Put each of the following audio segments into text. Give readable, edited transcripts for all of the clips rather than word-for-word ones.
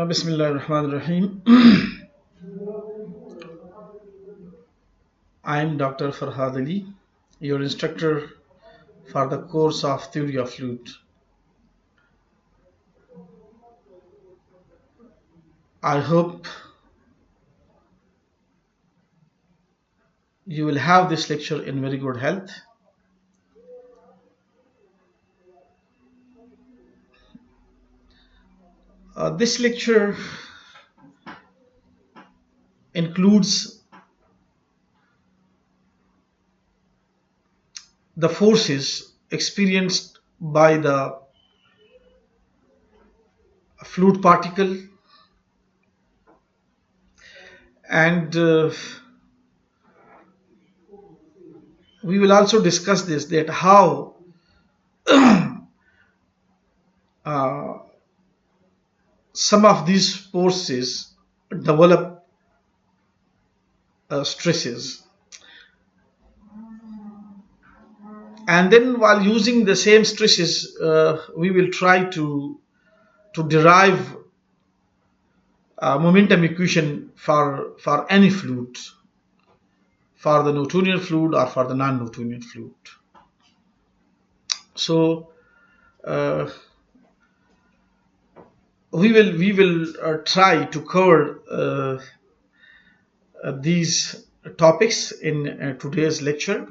Bismillah ar-Rahman ar-Rahim. I'm Dr. Farhad Ali, your instructor for the course of Theory of Fluid. I hope you will have this lecture in very good health. This lecture includes the forces experienced by the fluid particle, and we will also discuss this, that how uh, some of these forces develop stresses, and then while using the same stresses we will try to derive momentum equation for any fluid, for the Newtonian fluid or for the non-Newtonian fluid. So uh, we will try to cover these topics in today's lecture.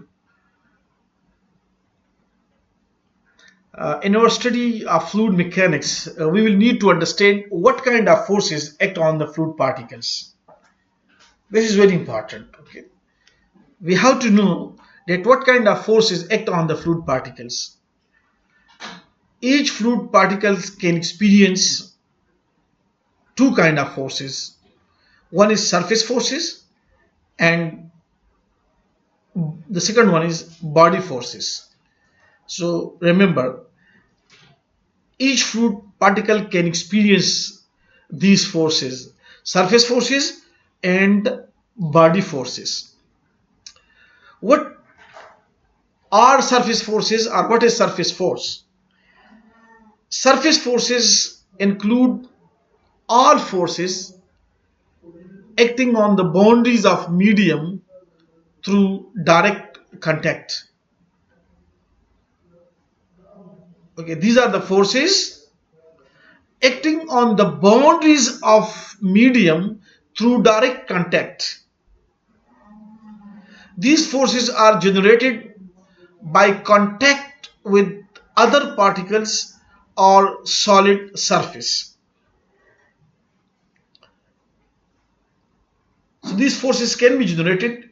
In our study of fluid mechanics, we will need to understand what kind of forces act on the fluid particles. This is very important. Okay, we have to know that what kind of forces act on the fluid particles. Each fluid particles can experience two kind of forces. One is surface forces, and the second one is body forces. So remember, each fluid particle can experience these forces: surface forces and body forces. What are surface forces, or what is surface force? Surface forces include all forces acting on the boundaries of medium through direct contact. Okay, these are the forces acting on the boundaries of medium through direct contact. These forces are generated by contact with other particles or solid surface. So these forces can be generated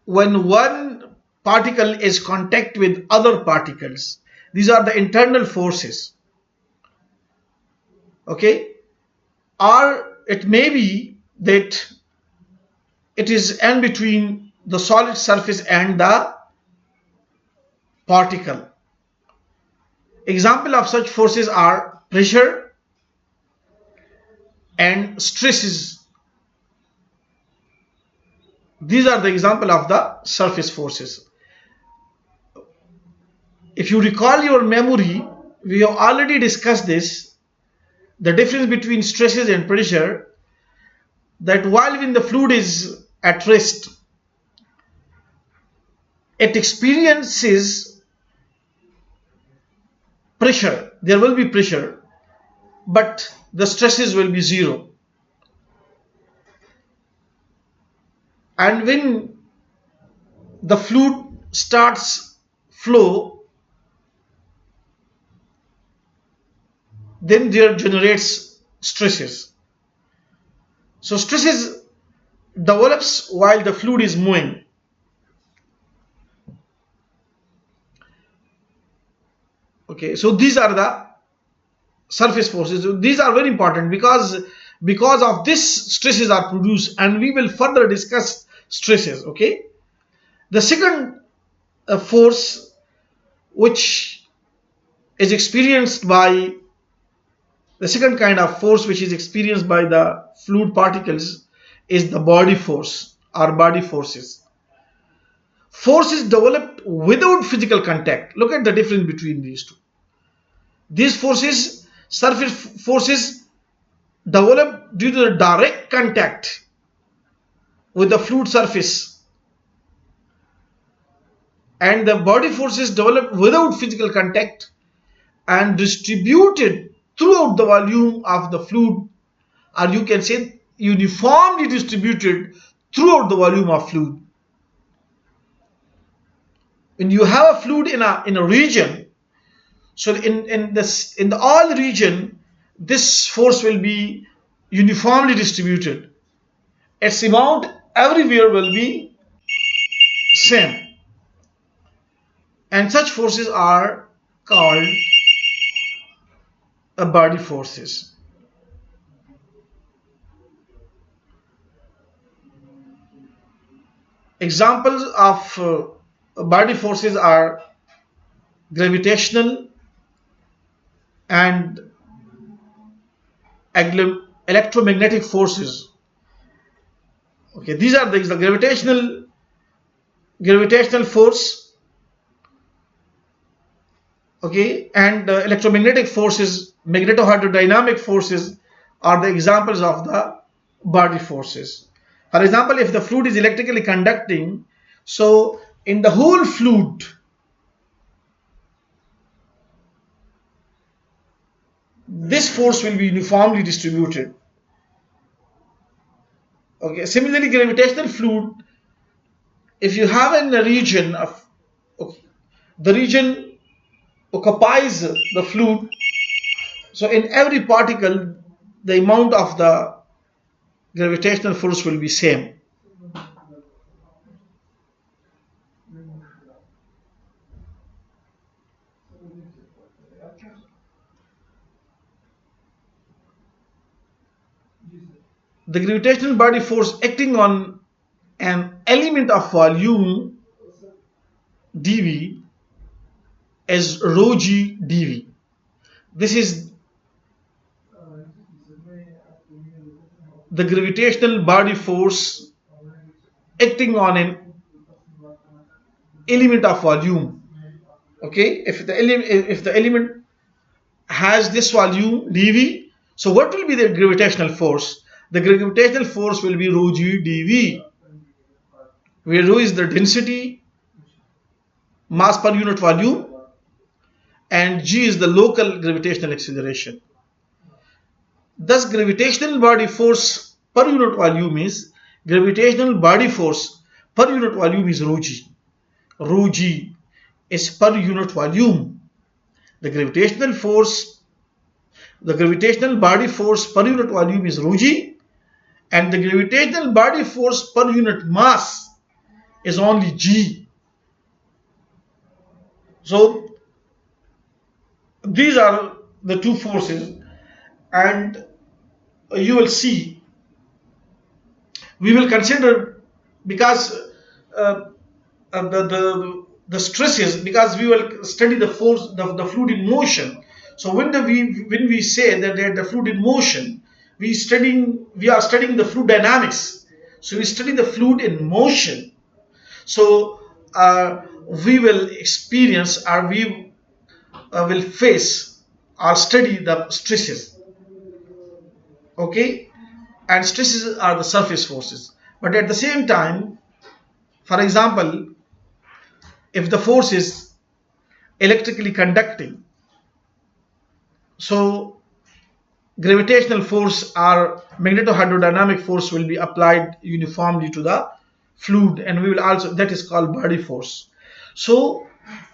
when one particle is contact with other particles. These are the internal forces. Okay, or it may be that it is in between the solid surface and the particle. Example of such forces are pressure and stresses. These are the example of the surface forces. If you recall your memory, we have already discussed this, the difference between stresses and pressure, that while when the fluid is at rest, it experiences pressure, there will be pressure, but the stresses will be zero. And when the fluid starts flow, then there generates stresses. So stresses develops while the fluid is moving. Okay, so these are the surface forces. These are very important because of this stresses are produced, and we will further discuss stresses. Okay, the second force which is experienced by The second kind of force which is experienced by the fluid particles is the body force or body forces. Force is developed without physical contact. Look at the difference between these two. These forces, surface forces, develop due to the direct contact with the fluid surface, and the body forces develop without physical contact and distributed throughout the volume of the fluid, or you can say uniformly distributed throughout the volume of fluid. When you have a fluid in a region, so in the all region, this force will be uniformly distributed. Its amount everywhere will be same, and such forces are called body forces. Examples of body forces are gravitational and electromagnetic forces. Okay, these are the gravitational force, okay, and electromagnetic forces, magnetohydrodynamic forces are the examples of the body forces. For example, if the fluid is electrically conducting, so in the whole fluid, this force will be uniformly distributed. Okay, similarly, gravitational fluid, if you have in a region of, okay, the region occupies the fluid, so in every particle, the amount of the gravitational force will be same. The gravitational body force acting on an element of volume dV is rho g dV. This is the gravitational body force acting on an element of volume. Okay, if the element has this volume dV, so what will be the gravitational force? The gravitational force will be rho g dV, where rho is the density, mass per unit volume, and g is the local gravitational acceleration. Thus, gravitational body force per unit volume is gravitational body force per unit volume is rho g. Rho g is per unit volume. The gravitational force, the gravitational body force per unit volume is rho g, and the gravitational body force per unit mass is only g. So these are the two forces, and you will see, we will consider, because uh, the stresses, because we will study the force, the fluid in motion. So when we say that the fluid in motion, we are studying the fluid dynamics. So we study the fluid in motion. So we will experience, or we will face or study the stresses. Okay, and stresses are the surface forces. But at the same time, for example, if the force is electrically conducting, so gravitational force or magnetohydrodynamic force will be applied uniformly to the fluid, and we will also, that is called body force. So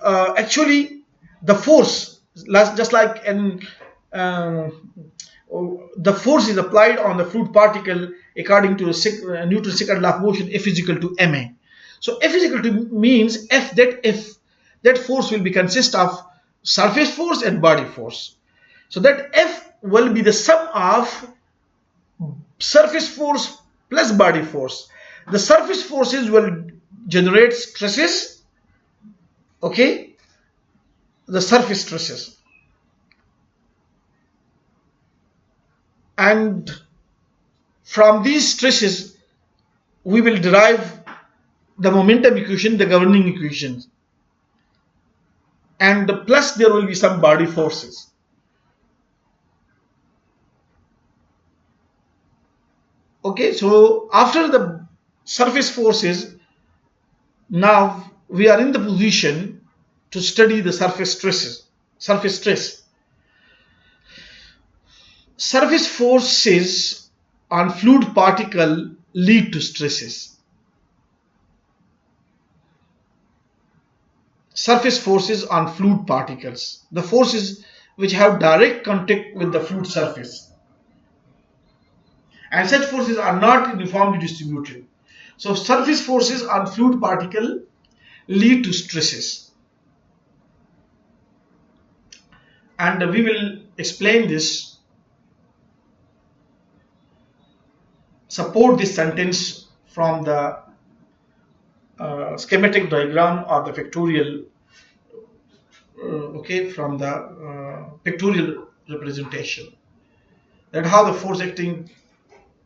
actually, the force, just like in uh, the force is applied on the fluid particle according to Newton's second law of motion, F is equal to ma. So F is equal to means if that force will be consist of surface force and body force. So that F will be the sum of surface force plus body force. The surface forces will generate stresses, okay, the surface stresses. And from these stresses, we will derive the momentum equation, the governing equation, and plus there will be some body forces. Okay, so after the surface forces, now we are in the position to study the surface stresses. Surface stress. Surface forces on fluid particle lead to stresses. Surface forces on fluid particles, the forces which have direct contact with the fluid surface, and such forces are not uniformly distributed. So surface forces on fluid particle lead to stresses, and we will explain this, support this sentence from the schematic diagram or the pictorial, okay, from the pictorial representation, that how the force acting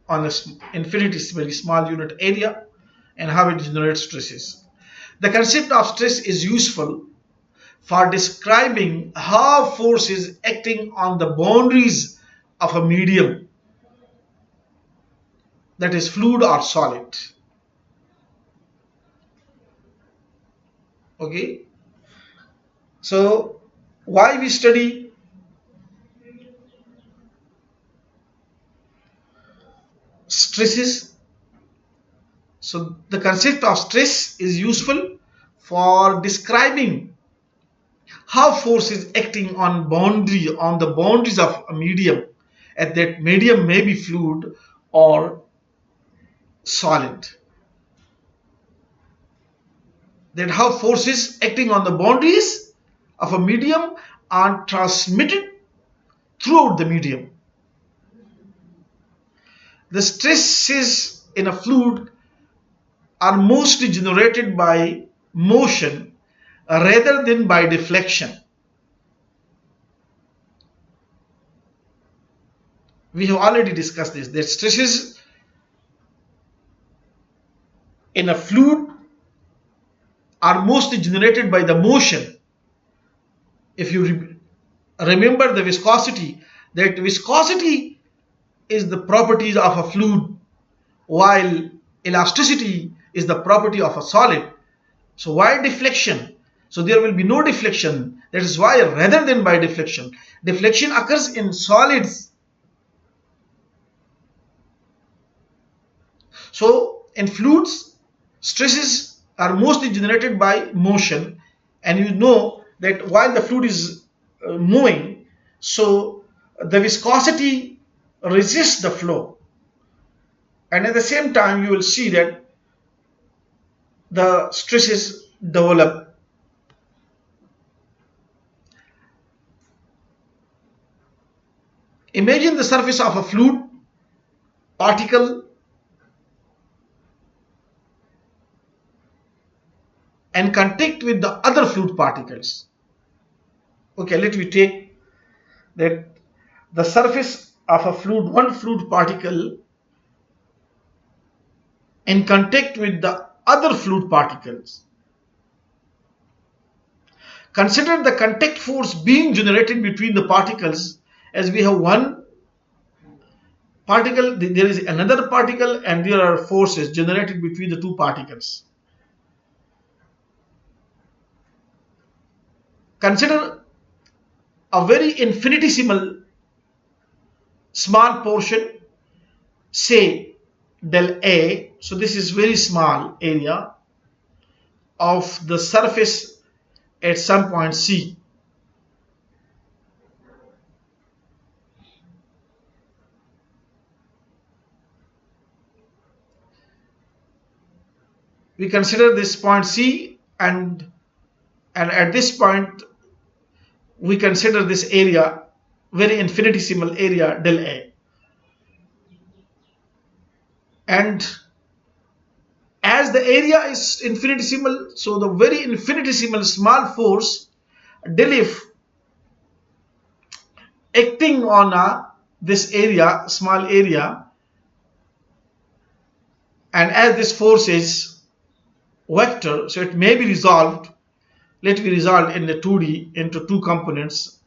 on an infinitesimally small unit area and how it generates stresses. The concept of stress is useful for describing how force is acting on the boundaries of a medium, that is fluid or solid. Okay, so why we study stresses? So the concept of stress is useful for describing how force is acting on the boundaries of a medium, and that medium may be fluid or solid. That how forces acting on the boundaries of a medium are transmitted throughout the medium. The stresses in a fluid are mostly generated by motion rather than by deflection. We have already discussed this, that stresses in a fluid are mostly generated by the motion. If you remember the viscosity, that viscosity is the properties of a fluid, while elasticity is the property of a solid. So why deflection? So there will be no deflection. That is why, rather than by deflection, deflection occurs in solids. So in fluids, stresses are mostly generated by motion, and you know that while the fluid is moving, so the viscosity resists the flow, and at the same time you will see that the stresses develop. Imagine the surface of a fluid particle and contact with the other fluid particles. Okay, let me take that the surface of a fluid, one fluid particle in contact with the other fluid particles. Consider the contact force being generated between the particles, as we have one particle, there is another particle, and there are forces generated between the two particles. Consider a very infinitesimal small portion, say del A. So this is very small area of the surface at some point C. We consider this point C, and at this point we consider this area, very infinitesimal area del A. And as the area is infinitesimal, so the very infinitesimal small force del F acting on a this area, small area, and as this force is vector, so it may be resolved. Let it be resolved in the 2D into two components,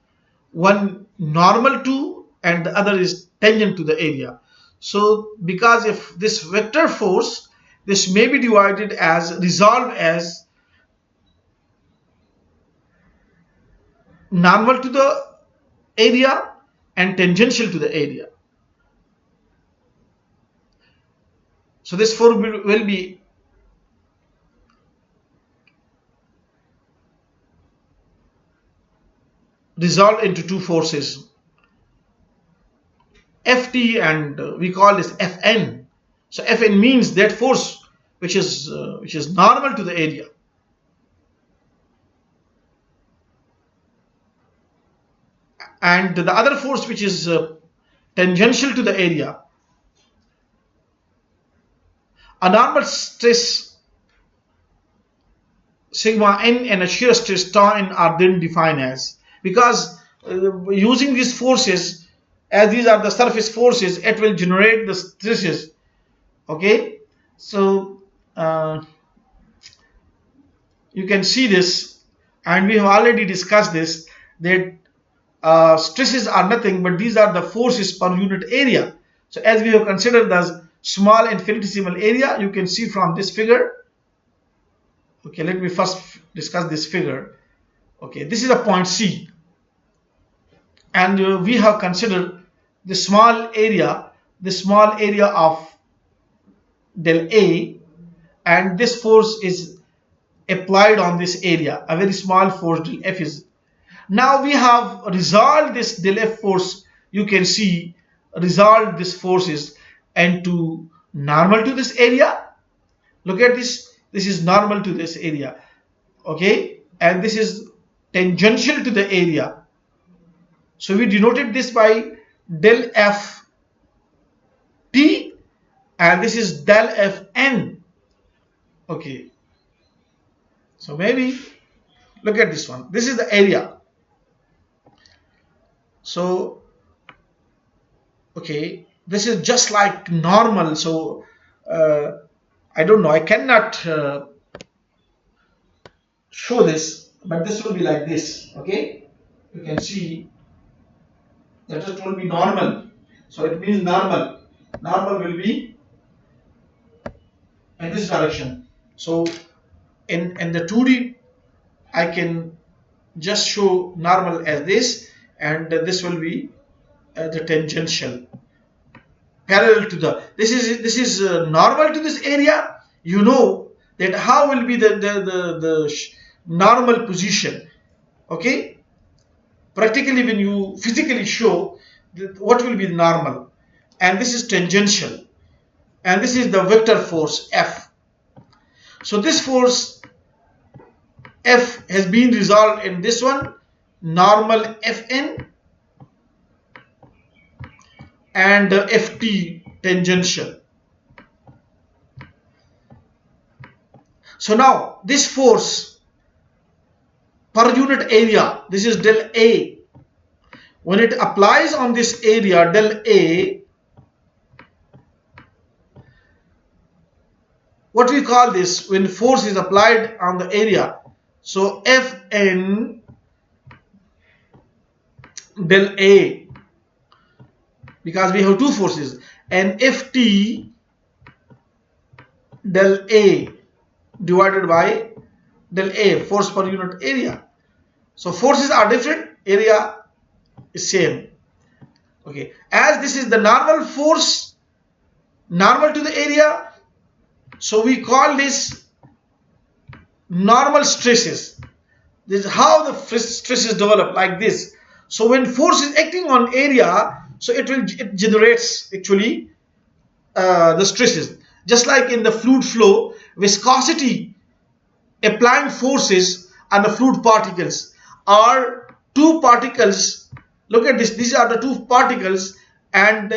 one normal to and the other is tangent to the area. So because if this vector force, this may be divided as resolved as normal to the area and tangential to the area. So this force will be resolved into two forces, Ft, and we call this Fn. So Fn means that force which is normal to the area, and the other force which is tangential to the area. A normal stress sigma n and a shear stress tau n are then defined as, because using these forces, as these are the surface forces, it will generate the stresses. Okay, so you can see this, and we have already discussed this, that stresses are nothing but these are the forces per unit area. So as we have considered the small infinitesimal area, you can see from this figure. Okay, let me first discuss this figure. Okay, this is a point C, and we have considered the small area of del A, and this force is applied on this area, a very small force del F is. Now we have resolved this del F force, you can see, resolved this forces into normal to this area. Look at this is normal to this area, okay, and this is tangential to the area. So we denoted this by del F T, and this is del F N. Okay, so maybe look at this one. This is the area. So okay, this is just like normal. So I don't know, I cannot show this, but this will be like this. Okay, you can see that it will be normal. So it means normal will be in this direction. So in the 2D I can just show normal as this, and this will be the tangential parallel to the, this is normal to this area. You know that how will be the normal position. Okay, practically when you physically show what will be normal, and this is tangential, and this is the vector force F. So this force F has been resolved in this one, normal Fn and Ft tangential. So now this force per unit area, this is del A. When it applies on this area del A, what we call this, when force is applied on the area, so Fn del A, because we have two forces, and Ft del A divided by del A, force per unit area. So forces are different, area is same. Okay, as this is the normal force, normal to the area, so we call this normal stresses. This is how the stresses develop, like this. So when force is acting on area, so it generates actually the stresses. Just like in the fluid flow, viscosity applying forces on the fluid particles are two particles. Look at this, these are the two particles, and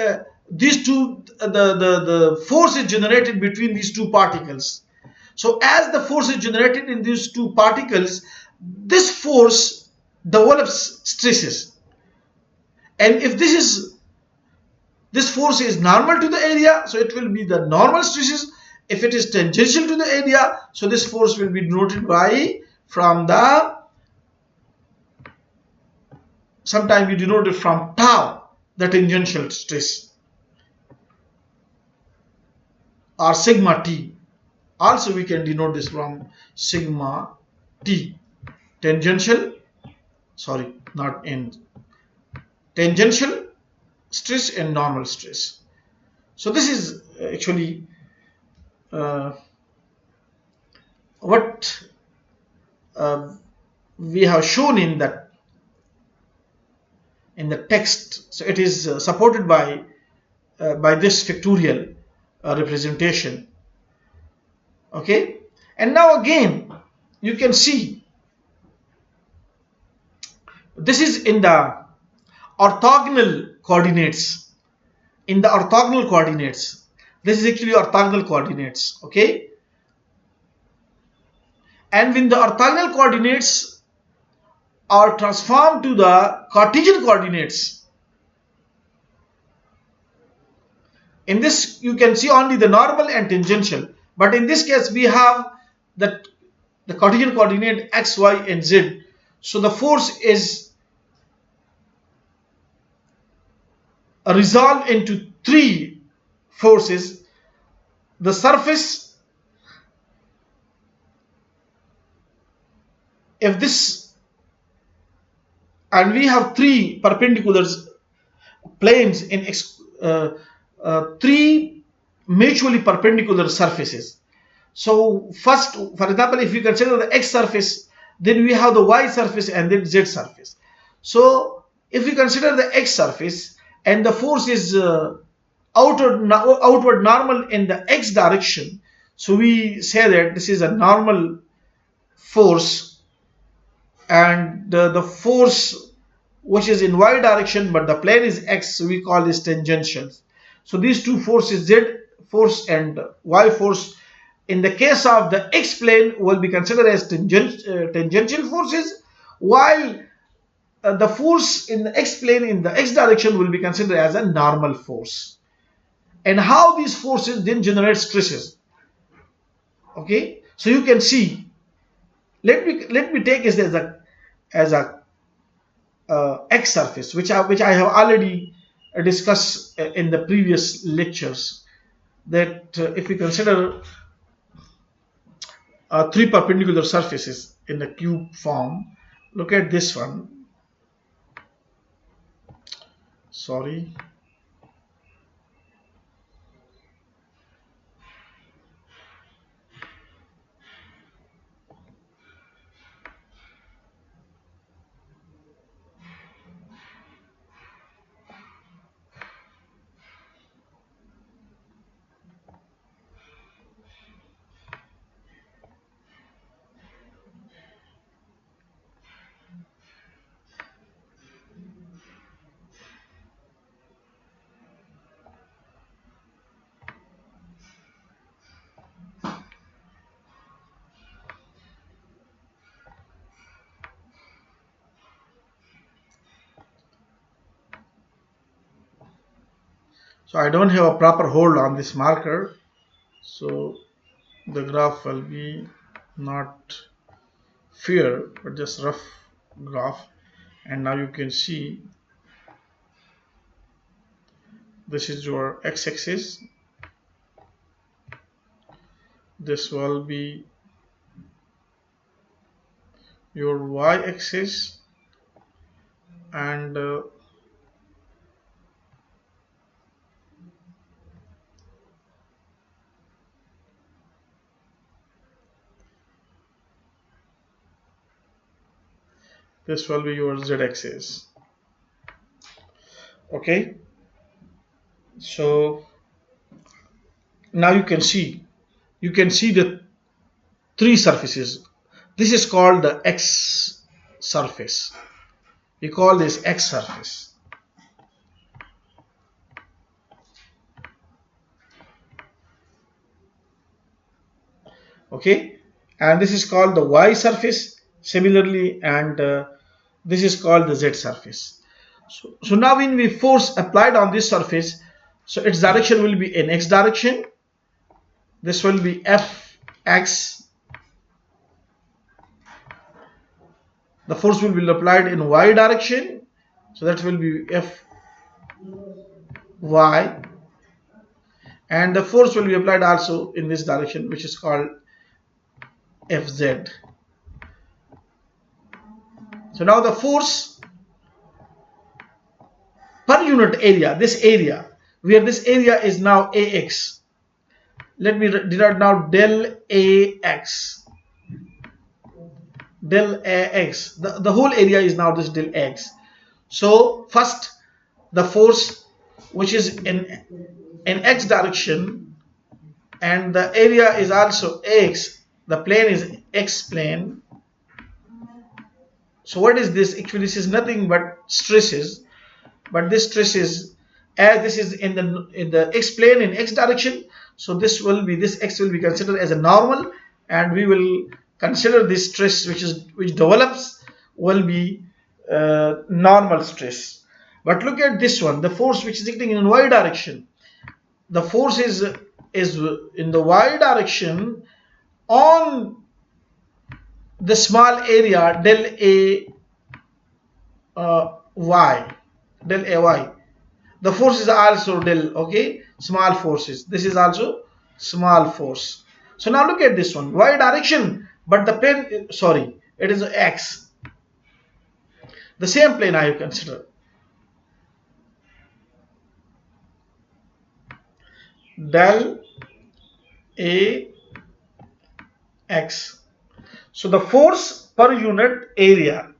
these two, the force is generated between these two particles. So as the force is generated in these two particles, this force develops stresses, and if this is this force is normal to the area, so it will be the normal stresses. If it is tangential to the area, so this force will be denoted by, from the, sometimes we denote it from tau, the tangential stress, or sigma t. Also we can denote this from sigma t, tangential, sorry, not in, tangential stress and normal stress. So this is actually uh, what we have shown in the text. So it is supported by this factorial representation. Okay, and now again you can see this is in the orthogonal coordinates. In the orthogonal coordinates, this is actually orthogonal coordinates. Okay, and when the orthogonal coordinates are transformed to the Cartesian coordinates, in this you can see only the normal and tangential, but in this case we have the Cartesian coordinate x, y and z. So the force is resolved into three forces: the surface, if this, and we have three perpendicular planes in three mutually perpendicular surfaces. So first, for example, if you consider the x surface, then we have the y surface and then z surface. So if we consider the x surface and the force is outward normal in the x direction, so we say that this is a normal force, and the force which is in y direction but the plane is x, so we call this tangential. So these two forces, z force and y force, in the case of the x plane will be considered as tangential forces, while the force in the x plane in the x direction will be considered as a normal force. And how these forces then generate stresses. Okay, so you can see, let me take it as a x surface, which I have already discussed in the previous lectures, that if we consider three perpendicular surfaces in the cube form. Look at this one. Sorry. So I don't have a proper hold on this marker, so the graph will be not fair, but just rough graph. And now you can see this is your x-axis, this will be your y-axis, and this will be your z-axis. Okay, so now you can see the three surfaces. This is called the x surface. We call this x surface. Okay, and this is called the y surface similarly, and this is called the z surface. So now when we force applied on this surface, So its direction will be in x direction. This will be Fx. The force will be applied in y direction. So that will be Fy. And the force will be applied also in this direction, which is called Fz. So now the force per unit area, this area, where this area is now Ax. Let me denote now del Ax. Del Ax. The whole area is now this del X. So first the force which is in x direction, and the area is also x, the plane is x plane. So what is this? Actually this is nothing but stresses, but this stresses, as this is in the x plane in x direction, so this x will be considered as a normal, and we will consider this stress which develops will be normal stress. But look at this one, the force which is acting in y direction. The force is in the y direction on the small area del a y, del ay. The force is also del, okay, small forces. This is also small force. So now look at this one, y direction, but the plane, sorry, it is x. The same plane I have considered. Del a x. So the force per unit area,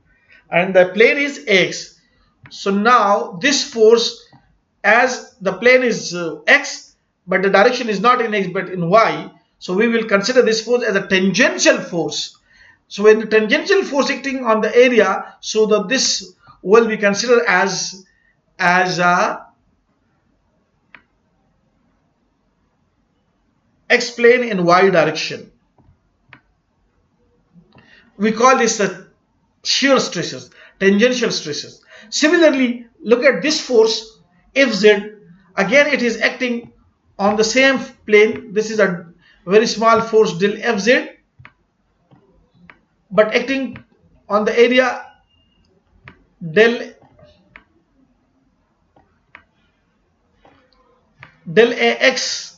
and the plane is x. So now this force, as the plane is x, but the direction is not in x but in y, so we will consider this force as a tangential force. So when the tangential force acting on the area, so that this will be considered as a x plane in y direction. We call this shear stresses, tangential stresses. Similarly, look at this force Fz. Again, it is acting on the same plane. This is a very small force del Fz, but acting on the area del Ax,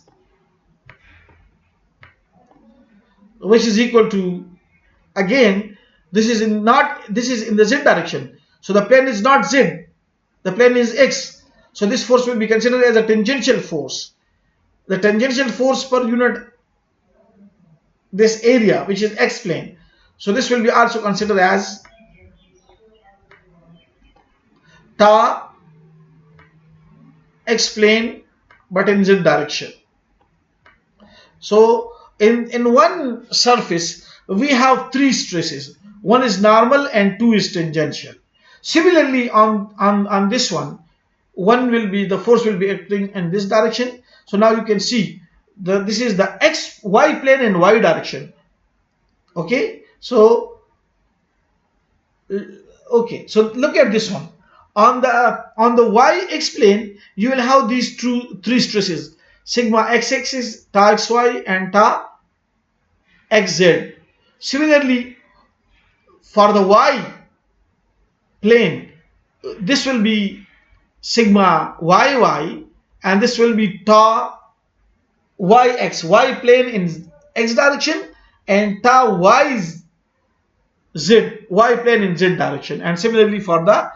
which is equal to, again, this is in the z direction. So the plane is not z, the plane is x. So this force will be considered as a tangential force. The tangential force per unit this area, which is x plane. So this will be also considered as ta x plane, but in z direction. So in one surface we have three stresses. One is normal and two is tangential. Similarly on this one will be, the force will be acting in this direction. So now you can see this is the x y plane in y direction. Okay, so look at this one. On the y-x plane, you will have these three stresses: sigma x-axis, ta xy, and ta xz. Similarly, for the y plane, this will be sigma yy, and this will be ta yx, y plane in x direction, and ta yz, y plane in z direction. And similarly for the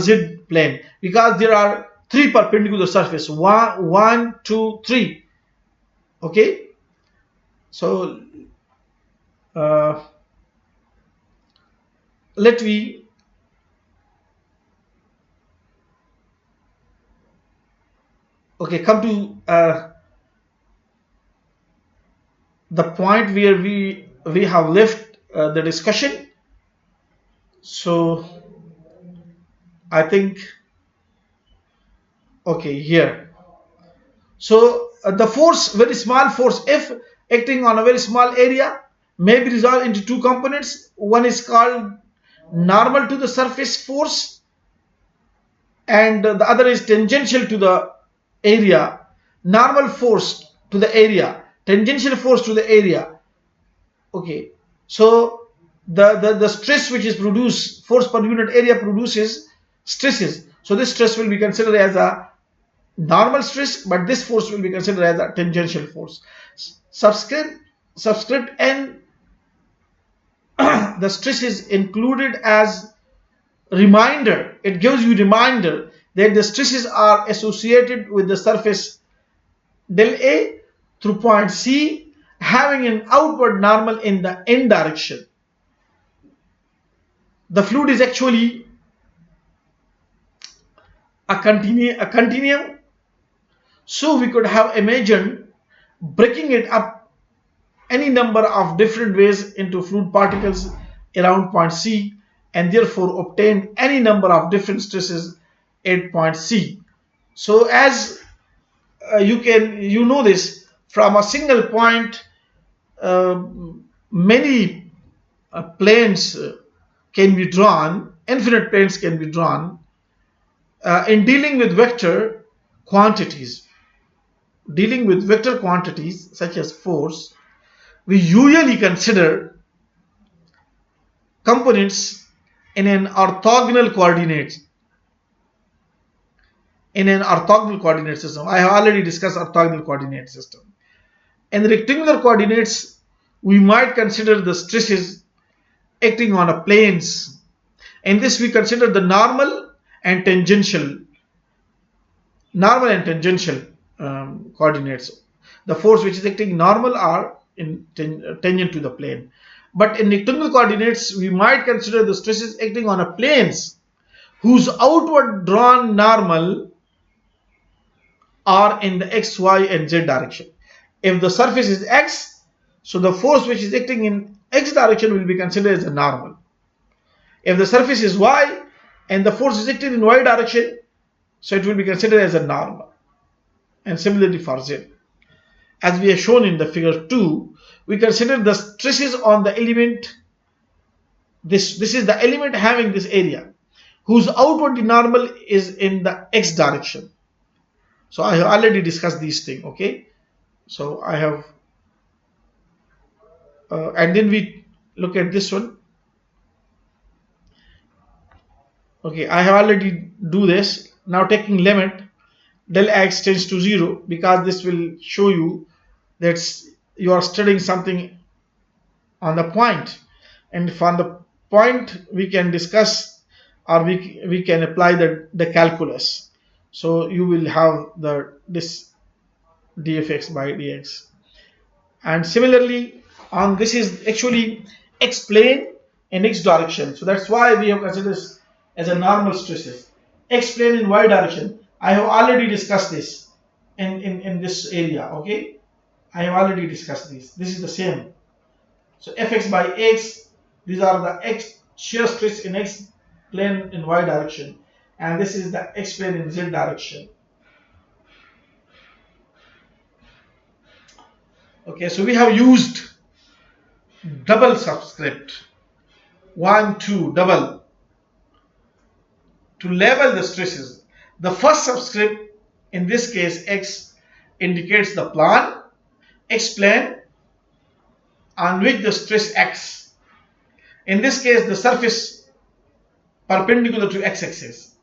z plane, because there are three perpendicular surfaces, one, two, three. Okay, so let me come to the point where we have left the discussion. So I think, okay, here. So the force, very small force F, acting on a very small area, may be resolved into two components. One is called normal to the surface force, and the other is tangential to the area, normal force to the area, tangential force to the area. Okay, so the stress which is produced, force per unit area produces stresses. So this stress will be considered as a normal stress, but this force will be considered as a tangential force. Subscript subscript n, the stress is included as reminder. It gives you reminder that the stresses are associated with the surface del A through point C having an outward normal in the n direction. The fluid is actually a continuum, so we could have imagined breaking it up any number of different ways into fluid particles around point C, and therefore obtain any number of different stresses at point C. So as you know this from a single point, uh, many planes can be drawn, infinite planes can be drawn in dealing with vector quantities. Dealing with vector quantities such as force, we usually consider components in an orthogonal coordinate system. I have already discussed orthogonal coordinate system. In rectangular coordinates, we might consider the stresses acting on a planes. In this, we consider the and tangential normal and tangential coordinates. The force which is acting normal are in tangent to the plane. But in rectangular coordinates, we might consider the stresses acting on a planes whose outward drawn normal are in the x, y, and z direction. If the surface is x, so the force which is acting in x direction will be considered as a normal. If the surface is y and the force is acting in y direction, so it will be considered as a normal. And similarly for z. As we have shown in the figure 2, we consider the stresses on the element. This is the element having this area whose outward normal is in the x direction. So I have already discussed these things. Okay, so I have and then we look at this one. Okay, I have already do this. Now taking limit del x tends to 0, because this will show you that you are studying something on the point, and from the point we can discuss, or we can apply the calculus. So you will have this dfx by dx. And similarly on this is actually x plane in x direction, so that's why we have considered this as a normal stresses. X plane in y direction, I have already discussed this in this area. Okay, I have already discussed this is the same. So fx by x, these are the x shear stress in x plane in y direction, and this is the x plane in z direction. Okay, so we have used double subscript 1, 2, double to label the stresses. The first subscript, in this case x, indicates the x plane on which the stress acts. In this case, the surface perpendicular to x-axis.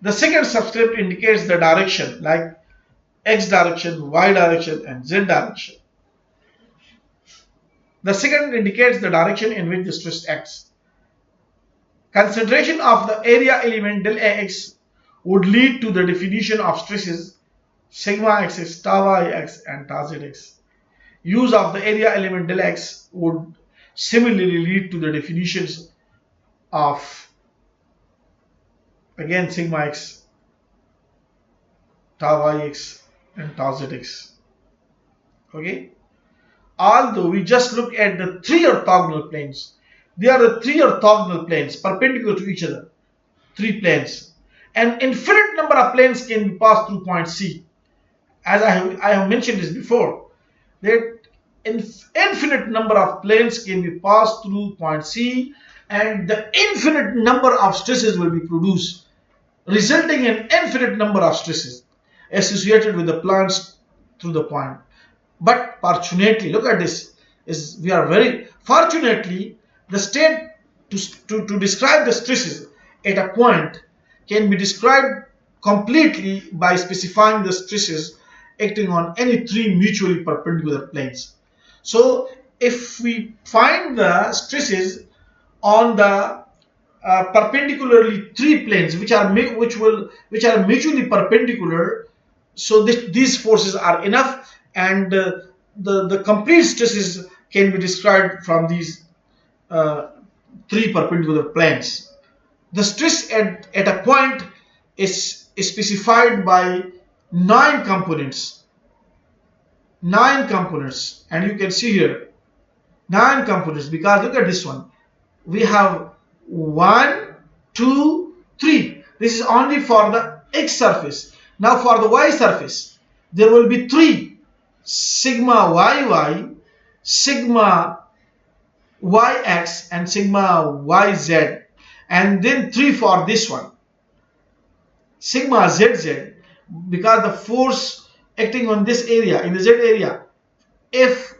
The second subscript indicates the direction, like x direction, y direction, and z direction. The second indicates the direction in which the stress acts. Consideration of the area element del Ax would lead to the definition of stresses sigma xx, tau ix, and tau zx. Use of the area element del X would similarly lead to the definitions of, again, sigma x, tau ix, and tau zx. Okay, although we just look at the three orthogonal planes, they are the three orthogonal planes perpendicular to each other, three planes. An infinite number of planes can be passed through point C. As I have mentioned this before, that infinite number of planes can be passed through point C, and the infinite number of stresses will be produced, resulting in infinite number of stresses. associated with the plants through the point. But fortunately, look at this. Is we are very fortunately the state to describe the stresses at a point can be described completely by specifying the stresses acting on any three mutually perpendicular planes. So if we find the stresses on the perpendicularly three planes which are mutually perpendicular, so these forces are enough, and the complete stresses can be described from these uh, three perpendicular planes. The stress at a point is specified by nine components, and you can see here nine components, because look at this one. We have one, two, three. This is only for the x surface. Now for the y surface, there will be three: sigma yy, sigma yx, and sigma yz, and then three for this one, sigma zz, because the force acting on this area, in the z area, if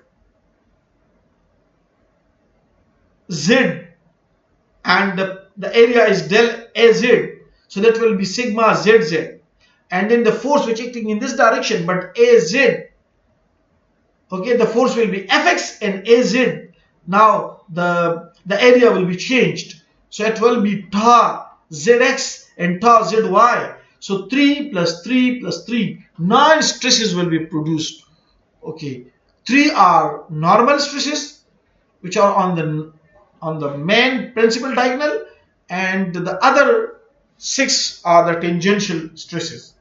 z, and the area is del az, so that will be sigma zz, and then the force which acting in this direction but az, okay, the force will be fx and az. Now the area will be changed, so it will be tau zx and tau zy. So 3 plus 3 plus 3, 9 stresses will be produced. Okay, 3 are normal stresses which are on the main principal diagonal, and the other 6 are the tangential stresses.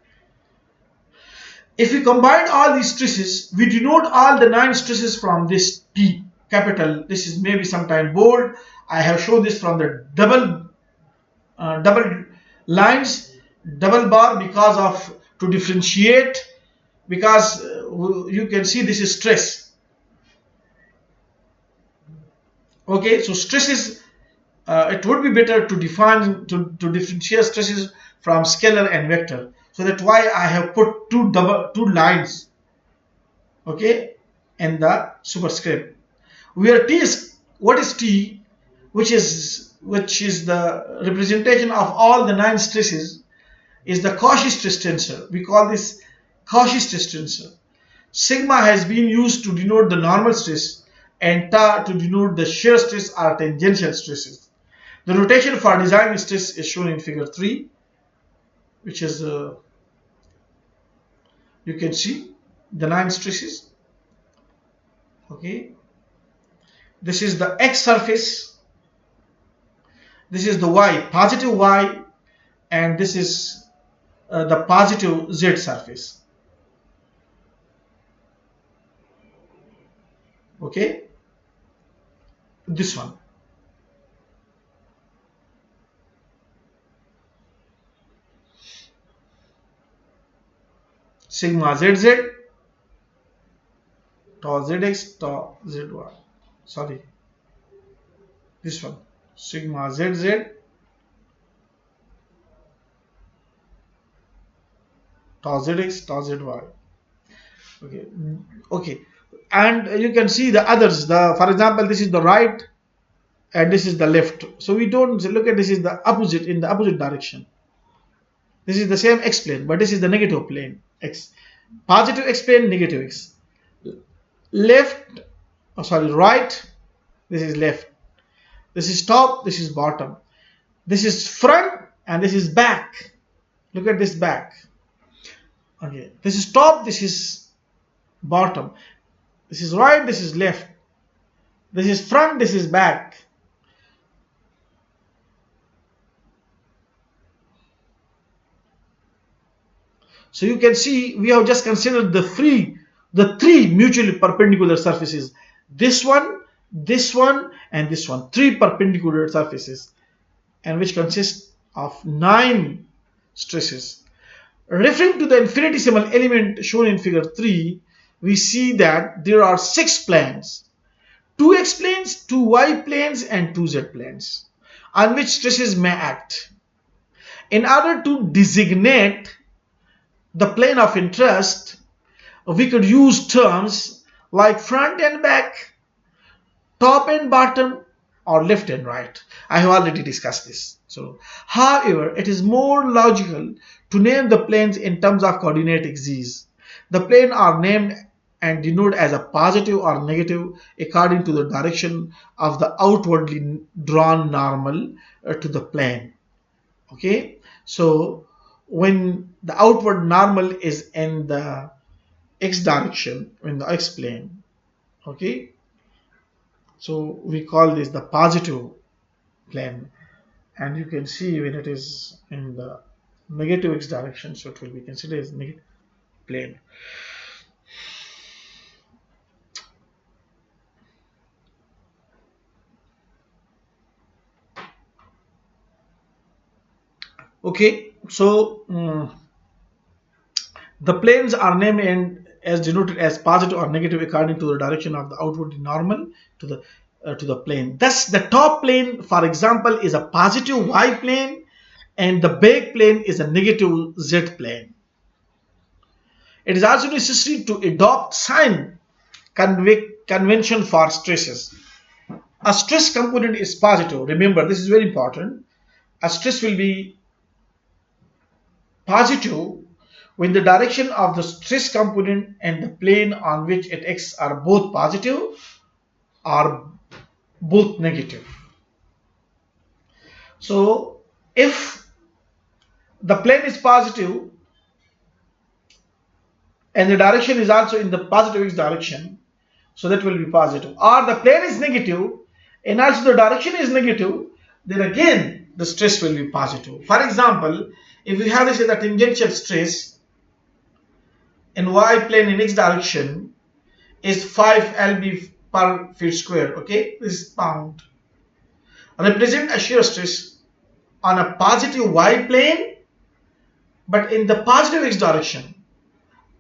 If we combine all these stresses, we denote all the 9 stresses from this T capital. This is maybe sometime bold. I have shown this from the double lines, double bar, because of to differentiate, because you can see this is stress. Okay, so stresses, it would be better to define to differentiate stresses from scalar and vector. So that's why I have put two lines, okay, in the superscript. Where T is, what is T, which is the representation of all the 9 stresses, is the Cauchy stress tensor. We call this Cauchy stress tensor. Sigma has been used to denote the normal stress, and tau to denote the shear stress or tangential stresses. The notation for design stress is shown in figure 3, which is you can see the 9 stresses. Okay, this is the x surface, this is the y, positive y, and this is the positive z surface. Okay, this one. Sigma zz, tau zx, tau zy. Sorry, this one. Sigma zz, tau zx, tau zy. Okay, okay, and you can see the others. For example, this is the right, and this is the left. So we don't look at this is the opposite, in the opposite direction. This is the same x plane, but this is the negative plane, x. Positive x plane, negative x. Left, right, this is left. This is top, this is bottom. This is front, and this is back. Look at this back. Okay, this is top, this is bottom. This is right, this is left. This is front, this is back. So you can see we have just considered the three mutually perpendicular surfaces. This one, and this one. 3 perpendicular surfaces, and which consist of 9 stresses. Referring to the infinitesimal element shown in figure 3, we see that there are 6 planes. 2 x planes, 2 y planes, and 2 z planes on which stresses may act. In order to designate the plane of interest, we could use terms like front and back, top and bottom, or left and right. I have already discussed this. So, however, it is more logical to name the planes in terms of coordinate axes. The plane are named and denoted as a positive or negative according to the direction of the outwardly drawn normal to the plane. Okay, so when the outward normal is in the x direction, in the x plane, okay, so we call this the positive plane, and you can see when it is in the negative x direction, so it will be considered as negative plane. Okay, so the planes are named and as denoted as positive or negative according to the direction of the outward normal to the plane. Thus, the top plane, for example, is a positive y plane, and the back plane is a negative z plane. It is also necessary to adopt sign convention for stresses. A stress component is positive. Remember, this is very important. A stress will be positive when the direction of the stress component and the plane on which it acts are both positive or both negative. So, if the plane is positive and the direction is also in the positive x direction, so that will be positive. Or the plane is negative and also the direction is negative, then again the stress will be positive. For example, if we have this as a tangential stress in y plane in x direction is 5 lb per feet square, okay, this is pound, represent a shear stress on a positive y plane but in the positive x direction,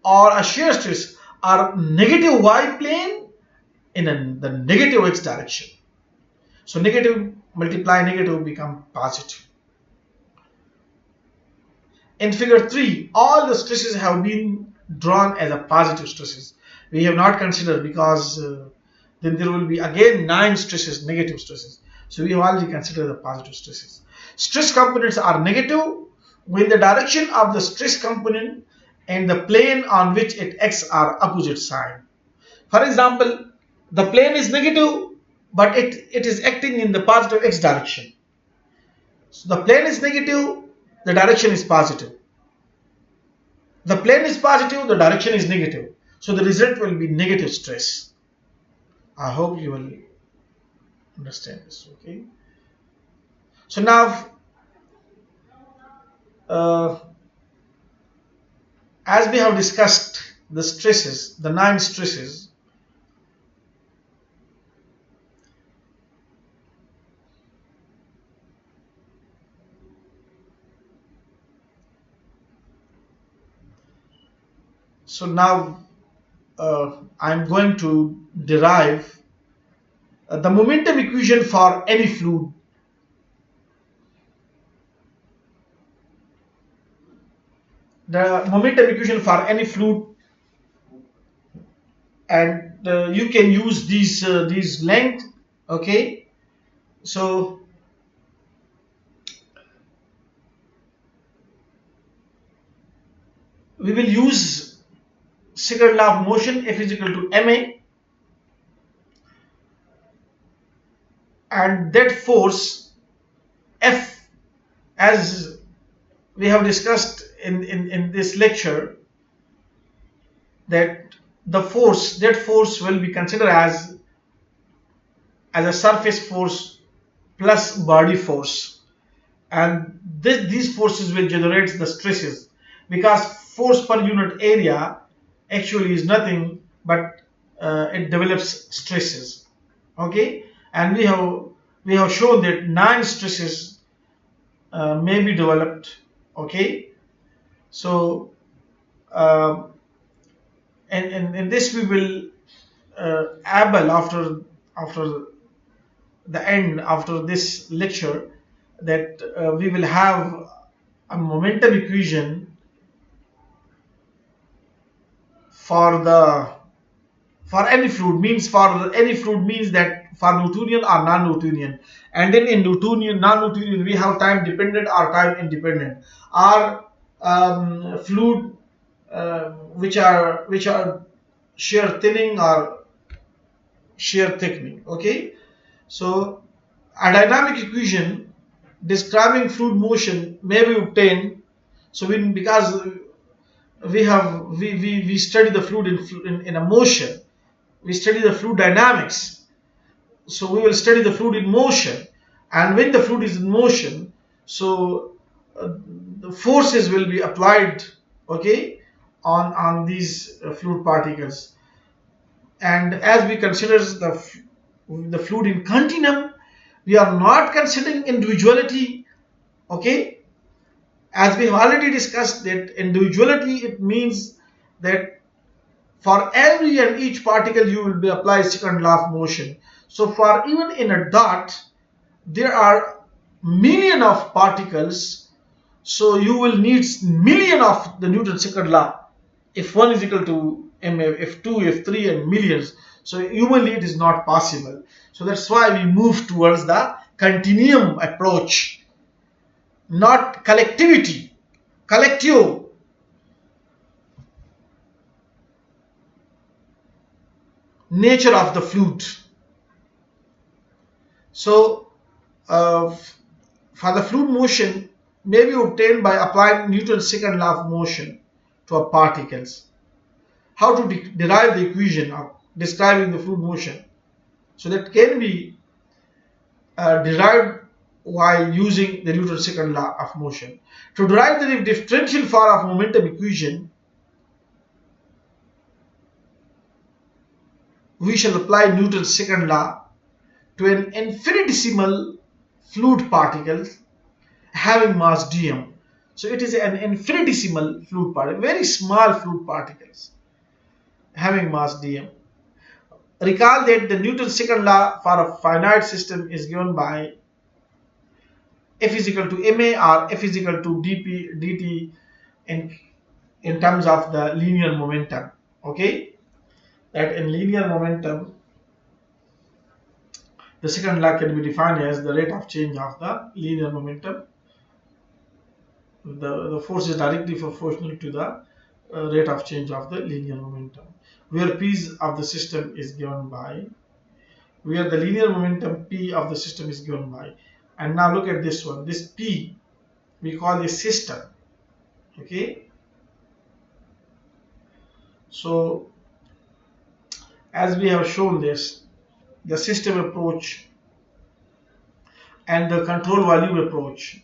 or a shear stress or negative y plane in the negative x direction. So negative multiply negative become positive. In figure 3, all the stresses have been drawn as a positive stresses. We have not considered because then there will be again 9 stresses, negative stresses. So we have already considered the positive stresses. Stress components are negative when the direction of the stress component and the plane on which it acts are opposite sign. For example, the plane is negative but it is acting in the positive x direction. So the plane is negative, the direction is positive. The plane is positive, the direction is negative. So the result will be negative stress. I hope you will understand this. Okay. So now, uh, as we have discussed the stresses, the 9 stresses, so now I'm going to derive the momentum equation for any fluid. The momentum equation for any fluid, and you can use these length. Okay, so we will use second law of motion, F is equal to ma, and that force F, as we have discussed in this lecture, that that force will be considered as a surface force plus body force, and these forces will generate the stresses, because force per unit area actually is nothing but it develops stresses. Okay, and we have shown that 9 stresses may be developed. Okay, so uh, and in this we will able after the end, after this lecture, that we will have a momentum equation for the for any fluid means for any fluid means that for Newtonian or non-Newtonian, and then in Newtonian non-Newtonian we have time dependent or time independent, or fluid which are shear thinning or shear thickening. Okay, so a dynamic equation describing fluid motion may be obtained. So because we study the fluid in a motion, we study the fluid dynamics. So we will study the fluid in motion, and when the fluid is in motion, so the forces will be applied, okay, on these fluid particles. And as we consider the fluid in continuum, we are not considering individuality, okay. As we have already discussed that individuality, it means that for every and each particle you will be apply second law of motion. So for even in a dot there are million of particles, so you will need million of the Newton second law. If one is equal to ma, if two, if three, and millions, so humanly it is not possible. So that's why we move towards the continuum approach, not collectivity. Collective nature of the fluid. So uh, for the fluid motion may be obtained by applying Newton's second law of motion to a particles. How to derive the equation of describing the fluid motion? So that can be derived while using the Newton's second law of motion. To derive the differential form of momentum equation, we shall apply Newton's second law to an infinitesimal fluid particle having mass dm. So it is an infinitesimal fluid particle, very small fluid particles having mass dm. Recall that the Newton's second law for a finite system is given by F is equal to ma or F is equal to dt in, in terms of the linear momentum. Okay, that in linear momentum, the second law can be defined as the rate of change of the linear momentum. The force is directly proportional to the rate of change of the linear momentum, where p of the system is given by, where the linear momentum p of the system is given by. And now look at this one, this p we call the system. Okay, so as we have shown this, the system approach and the control volume approach.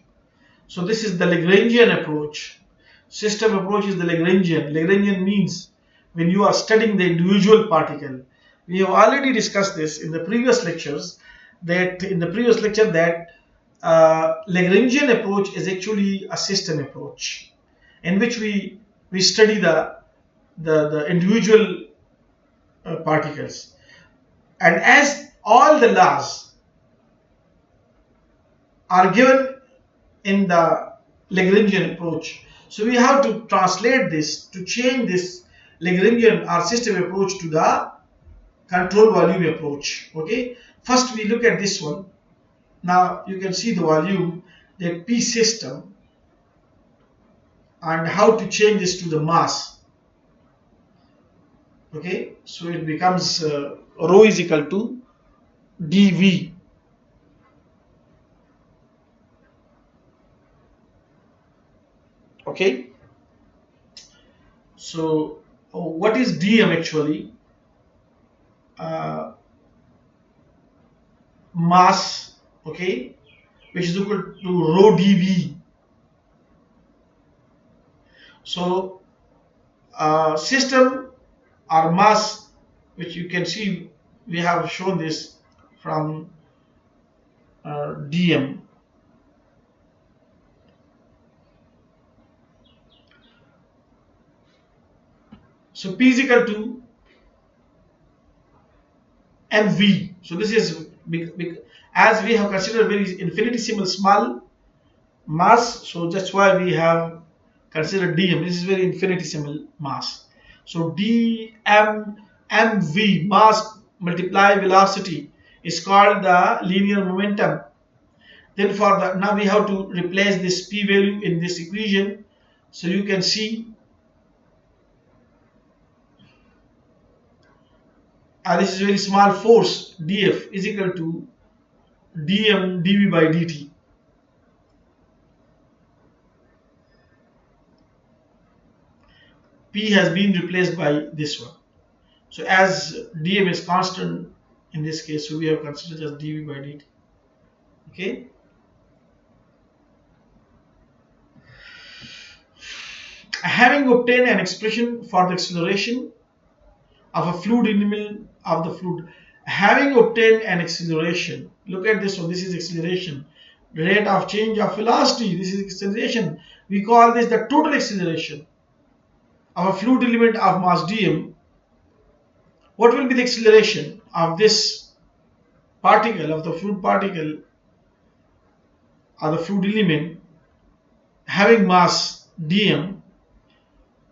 So this is the Lagrangian approach. System approach is the Lagrangian. Lagrangian means when you are studying the individual particle. We have already discussed this in the previous lectures, that Lagrangian approach is actually a system approach in which we study the individual particles, and as all the laws are given in the Lagrangian approach, so we have to translate this, to change this Lagrangian or system approach to the control volume approach. Okay, first we look at this one. Now you can see the volume, the P system, and how to change this to the mass. Okay, so it becomes rho is equal to dV. Okay, so what is dm actually? Mass, okay, which is equal to rho dV. So system or mass, which you can see we have shown this from dm. So P is equal to mv. So this is big, as we have considered very infinitesimal small mass, so that's why we have considered dm. This is very infinitesimal mass. So dmv, mass multiply velocity, is called the linear momentum. Then for the, now we have to replace this p value in this equation. So you can see this is very small force df is equal to dm dv by dt. P has been replaced by this one. So as dm is constant in this case, so we have considered as dv by dt. Okay. Having obtained an expression for the acceleration of a fluid in the middle of the fluid, having obtained an acceleration, look at this one, this is acceleration, rate of change of velocity, this is acceleration. We call this the total acceleration of a fluid element of mass dm. What will be the acceleration of this particle, of the fluid particle or the fluid element having mass dm?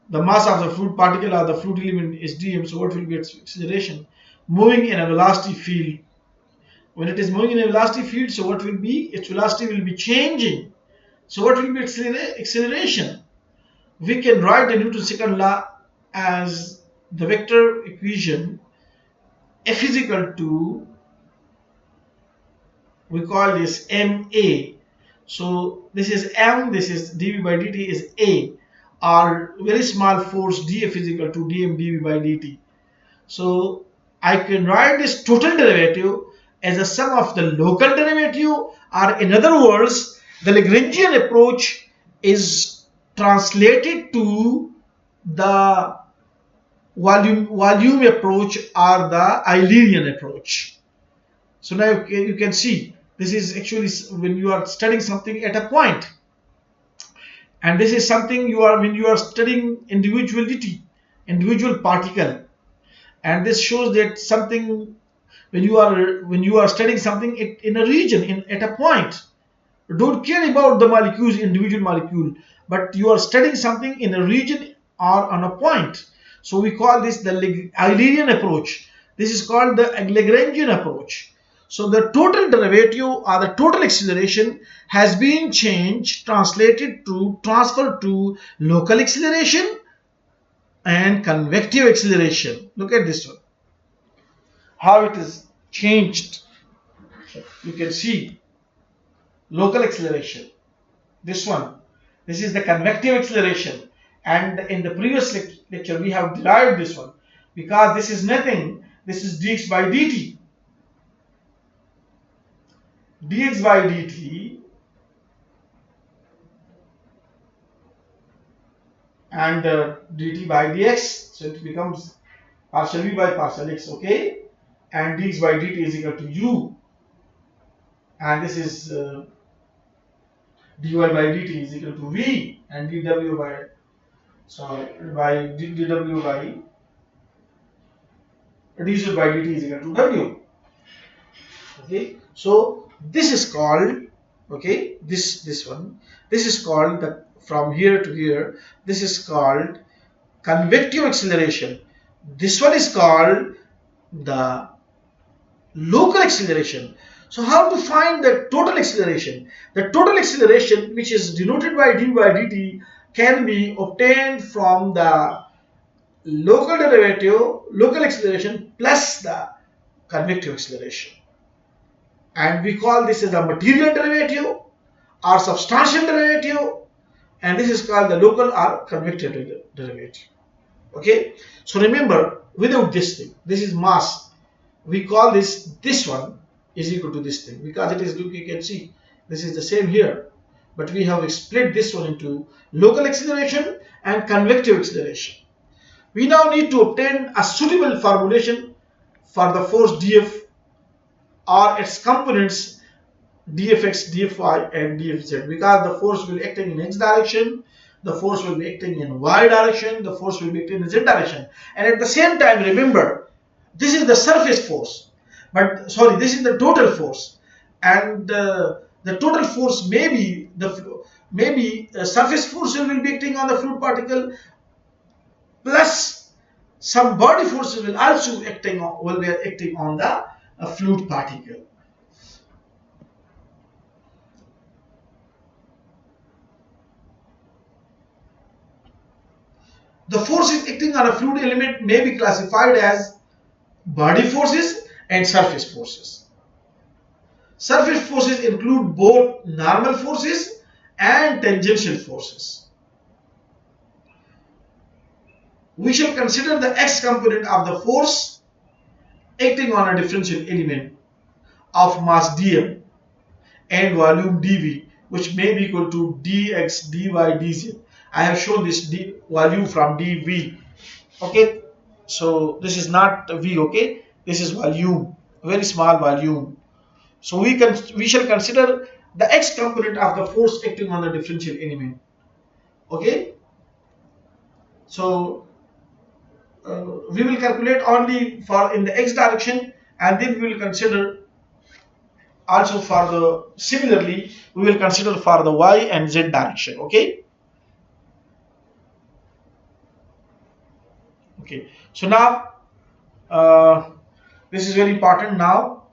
The mass of the fluid particle or the fluid element is dm, so what will be its acceleration? Moving in a velocity field. When it is moving in a velocity field, so what will be? Its velocity will be changing. So what will be its acceleration? We can write the Newton's second law as the vector equation F is equal to, we call this ma. So this is m, this is dv by dt is a, or very small force df is equal to dm dv by dt. So I can write this total derivative as a sum of the local derivative, or in other words, the Lagrangian approach is translated to the volume approach or the Eulerian approach. So now you can see this is actually when you are studying something at a point, and this is something you are when you are studying individuality, individual particle, and this shows that something when you are studying something in a region at a point, don't care about the molecules, individual molecule, but you are studying something in a region or on a point. So we call this the Eulerian approach. This is called the Lagrangian approach. So the total derivative or the total acceleration has been changed, translated to, transferred to local acceleration and convective acceleration. Look at this one, how it is changed. You can see local acceleration, this one, this is the convective acceleration, and in the previous lecture we have derived this one, because this is nothing, this is dx by dt, dx by dt, and dt by dx, so it becomes partial v by partial x, okay, and dx by dt is equal to u, and this is dy by dt is equal to v, and dw by, so by dw by dz by dt is equal to w. Okay, so this is called, okay, this one, this is called the, from here to here, this is called convective acceleration. This one is called the local acceleration. So how to find the total acceleration? The total acceleration, which is denoted by d by dt, can be obtained from the local derivative, local acceleration plus the convective acceleration. And we call this as a material derivative or substantial derivative, and this is called the local or convective derivative. Okay, so remember, without this thing, this is mass, we call this one is equal to this thing, because it is, look, you can see this is the same here, but we have split this one into local acceleration and convective acceleration. We now need to obtain a suitable formulation for the force df or its components dfx, dfy and dfz, because the force will acting in x direction, the force will be acting in y direction, the force will be acting in z direction, and at the same time, remember, this is the surface force, but sorry, this is the total force, and the total force may be surface force will be acting on the fluid particle plus some body forces will also acting on the fluid particle. The forces acting on a fluid element may be classified as body forces and surface forces. Surface forces include both normal forces and tangential forces. We shall consider the x component of the force acting on a differential element of mass dm and volume dv, which may be equal to dx dy dz. I have shown this volume from dv. Okay, so this is not v. Okay, this is volume, very small volume. So we shall consider the x component of the force acting on the differential element. Okay, so we will calculate only for in the x direction, and then we will consider also for the similarly we will consider for the y and z direction. Okay. Okay. So now this is very important. Now,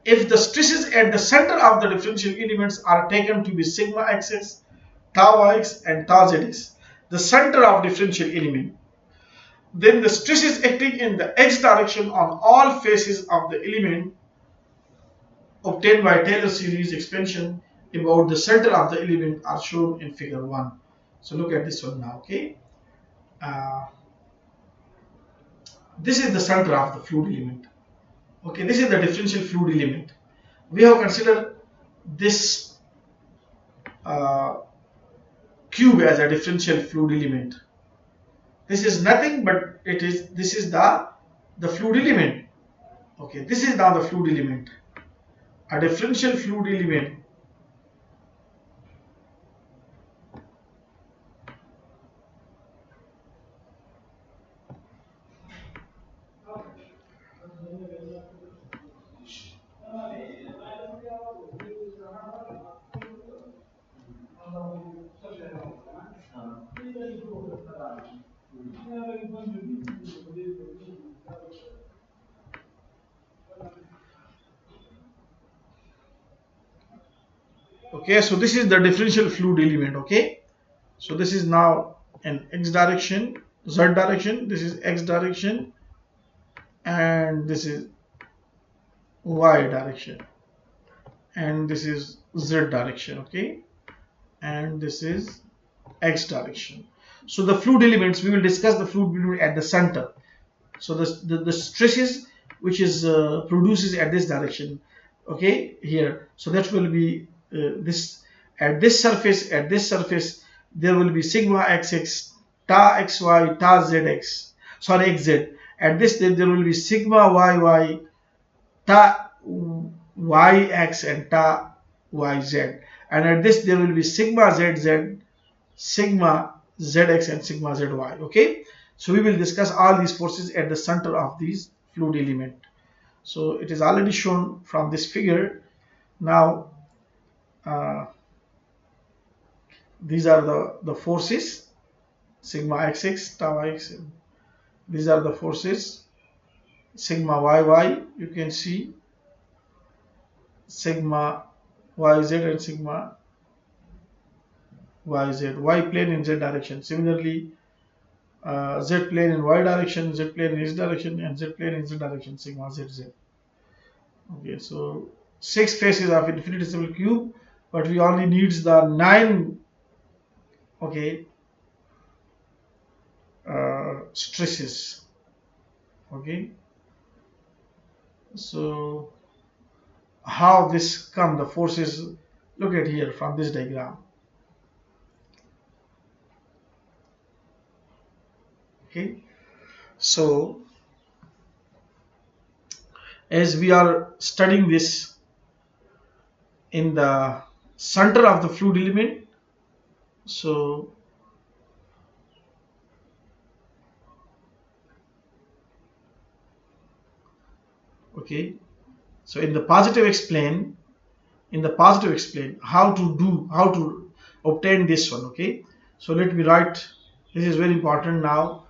if the stresses at the center of the differential elements are taken to be sigma xx, tau x, and tau zx, the center of differential element, then the stresses acting in the x direction on all faces of the element obtained by Taylor series expansion about the center of the element are shown in figure 1. So look at this one now. Okay, uh, this is the center of the fluid element. Okay, this is the differential fluid element. We have considered this uh, cube as a differential fluid element. This is nothing but this is the fluid element. Okay, this is now the fluid element. A differential fluid element okay, so this is the differential fluid element. Okay, so this is now an x direction, z direction, this is x direction, and this is y direction, and this is z direction. Okay, and this is x direction. So the fluid elements, we will discuss the fluid element at the center. So the stresses which is produces at this direction, okay, here, so that will be this at this surface there will be sigma xx, tau xy, tau zx, sorry xz. At this there will be sigma yy, tau yx, and tau yz, and at this there will be sigma zz, sigma zx, and sigma zy. Okay, so we will discuss all these forces at the center of these fluid element. So it is already shown from this figure. Now these are the forces, sigma xx, tau x. These are the forces, sigma yy, you can see sigma yz and sigma yz, y plane in z direction. Similarly, z plane in y direction, z plane in x direction, and z plane in z direction, sigma zz. Okay, so 6 faces of infinitesimal cube, but we only needs the 9, okay, stresses. Okay, so how this come, the forces, look at here from this diagram. Okay, so as we are studying this in the center of the fluid element, so okay, so in the positive explain how to obtain this one. Okay, so let me write, this is very important. Now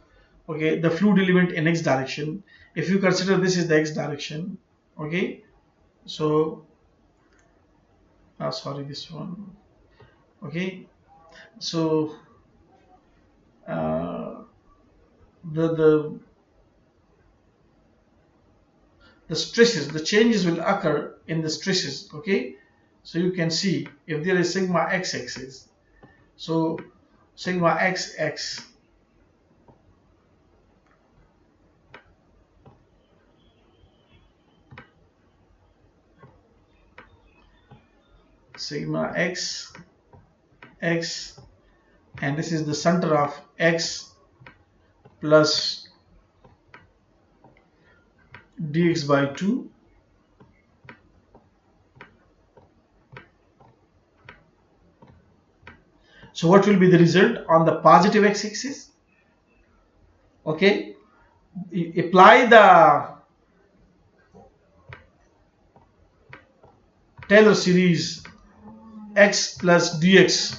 okay, the fluid element in x direction. If you consider this is the x direction, okay, so sorry, this one, okay, so uh, the the the stresses, the changes will occur in the stresses, okay. So you can see if there is sigma x axis, so sigma x, sigma x, and this is the center of x plus dx by 2. So what will be the result on the positive x-axis? Okay, apply the Taylor series x plus dx.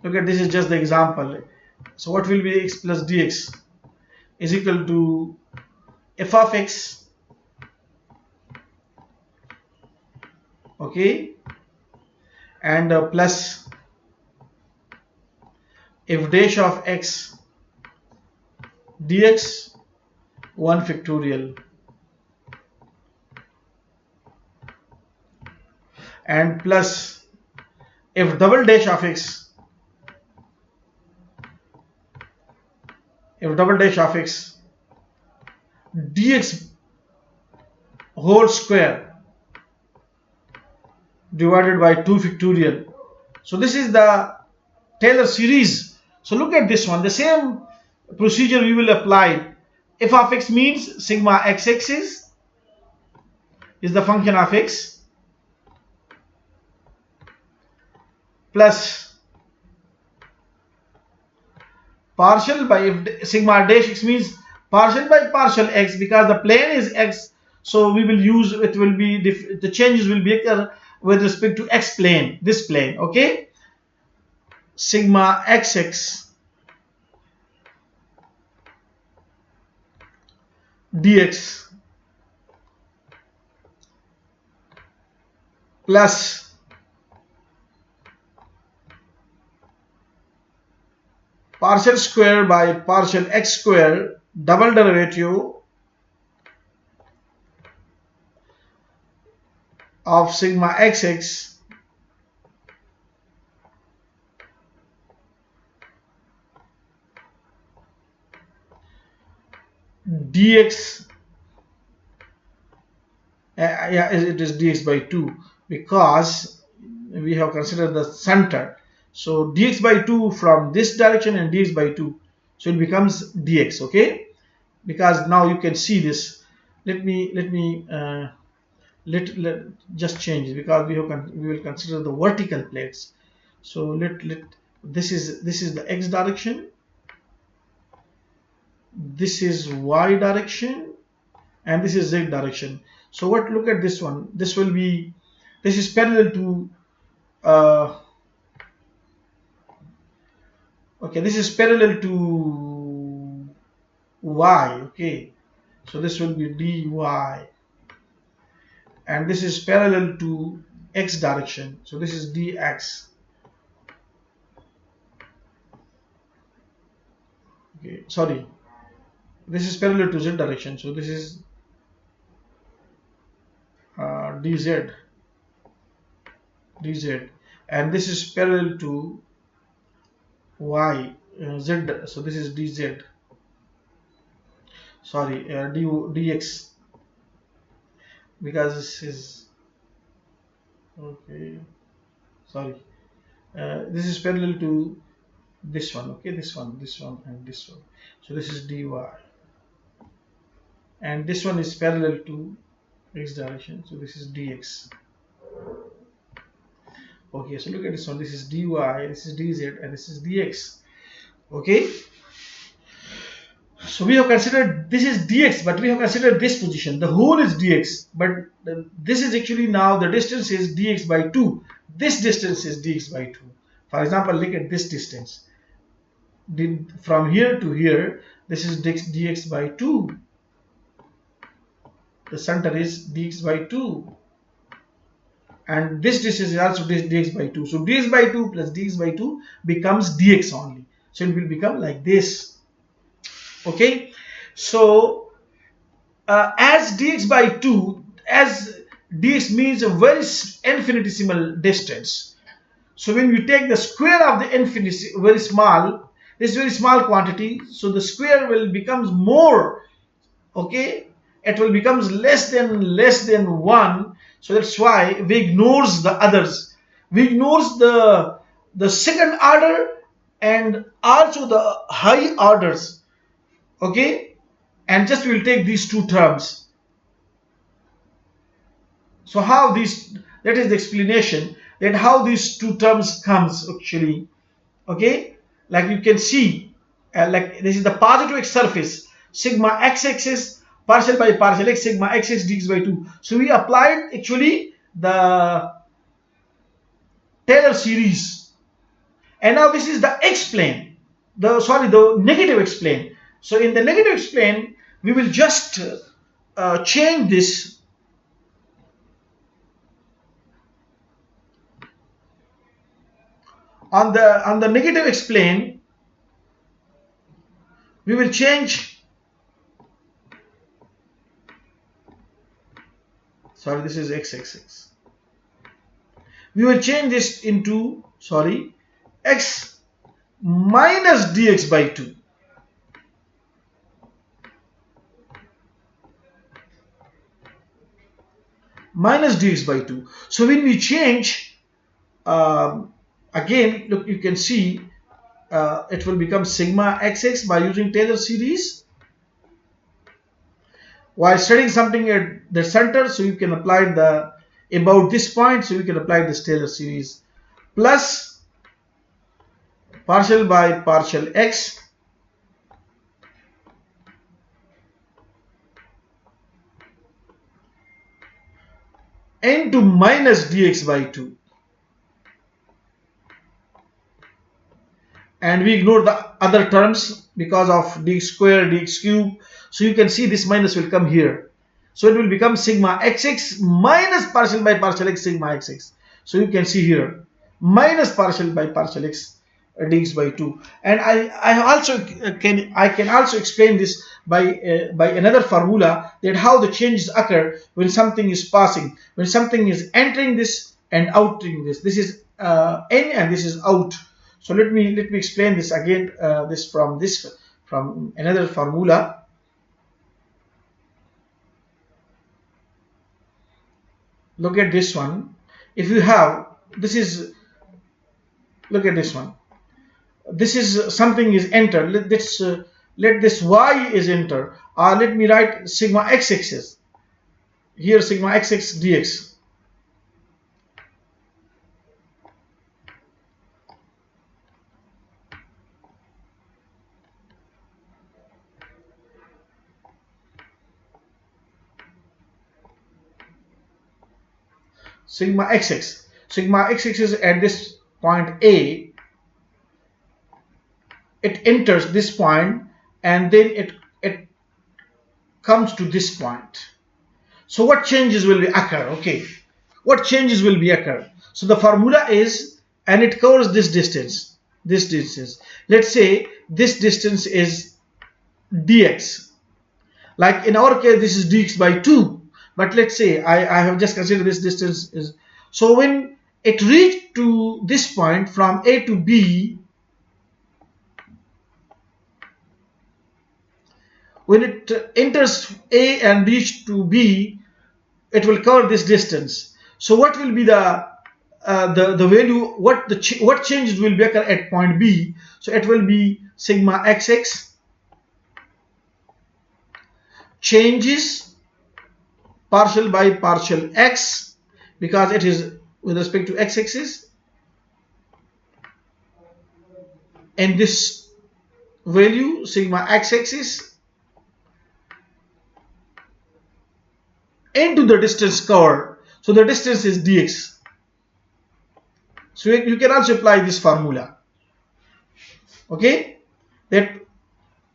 Look at this is just the example. So what will be x plus dx is equal to f of x, okay, and plus f dash of x dx 1 factorial, and plus f double dash of x, dx whole square divided by 2 factorial. So this is the Taylor series. So look at this one, the same procedure we will apply. F of x means sigma x axis is the function of x plus partial by sigma dash x means partial by partial x, because the plane is x, so we will use, it will be the changes will be with respect to x plane, this plane, okay. Sigma xx dx plus partial square by partial x square double derivative of sigma xx dx, yeah, it is dx by 2 because we have considered the center. So dx by 2 from this direction and dx by 2, so it becomes dx, okay, because now you can see this. Let me just change it, because we will consider the vertical plates. So let this is the x direction, this is y direction, and this is z direction. So what, look at this one, this will be, this is parallel to okay, this is parallel to y, okay, so this will be dy, and this is parallel to x direction, so this is dx, okay, sorry, this is parallel to z direction, so this is dz, and this is parallel to y, z, so this is dz, sorry, dx, because this is, okay, sorry, this is parallel to this one, okay, this one, and this one, so this is dy, and this one is parallel to x direction, so this is dx. Okay, so look at this one, this is dy, this is dz, and this is dx, okay. So we have considered this is dx, but we have considered this position, the whole is dx, but this is actually, now the distance is dx by 2, this distance is dx by 2. For example, look at this distance, from here to here, this is dx by 2. The center is dx by 2, and this distance is also dx by 2. So dx by 2 plus dx by 2 becomes dx only. So it will become like this. Okay, so as dx by 2, as dx means a very infinitesimal distance. So when we take the square of the infinity, very small, this very small quantity, so the square will becomes more. Okay, it will becomes less than 1. So that's why we ignores the others. We ignores the second order and also the high orders. Okay, and just we'll take these two terms. So how these, that is the explanation that how these two terms comes actually. Okay, like you can see, like this is the positive x surface, sigma x-axis partial by partial x, sigma x-axis dx by 2. So we applied actually the Taylor series, and now this is the x plane, the negative x plane. So in the negative x plane we will just change this. On the negative x plane we will change, sorry, this is x-axis, we will change this into, sorry, x minus dx by 2. Minus dx by 2. So when we change, again, look, you can see it will become sigma xx by using Taylor series. While studying something at the center, so you can apply the about this point, so you can apply this Taylor series, plus partial by partial x into minus dx by 2. And we ignore the other terms because of dx square, dx cube. So you can see this minus will come here. So it will become sigma xx minus partial by partial x sigma xx. So you can see here minus partial by partial x dx by 2. And I can also explain this by another formula, that how the changes occur when something is passing, when something is entering this and outing this. This is in and this is out. So let me explain this again. This from another formula. Look at this one. If you have, this is, look at this one. This is something is entered. Let this y is enter. Or let me write sigma x-axis here, sigma xx dx. Sigma xx. Sigma xx is at this point A. It enters this point and then it comes to this point. So what changes will be occur? Okay, what changes will be occur? So the formula is, and it covers this distance. This distance. Let's say this distance is dx. Like in our case, this is dx by 2. But let's say I have just considered this distance is. So when it reached to this point from A to B, when it enters A and reach to B, it will cover this distance. So what will be the value? What changes will be occur at point B? So it will be sigma xx changes partial by partial x, because it is with respect to x-axis, and this value sigma x-axis into the distance covered. So the distance is dx. So you can also apply this formula. Okay, that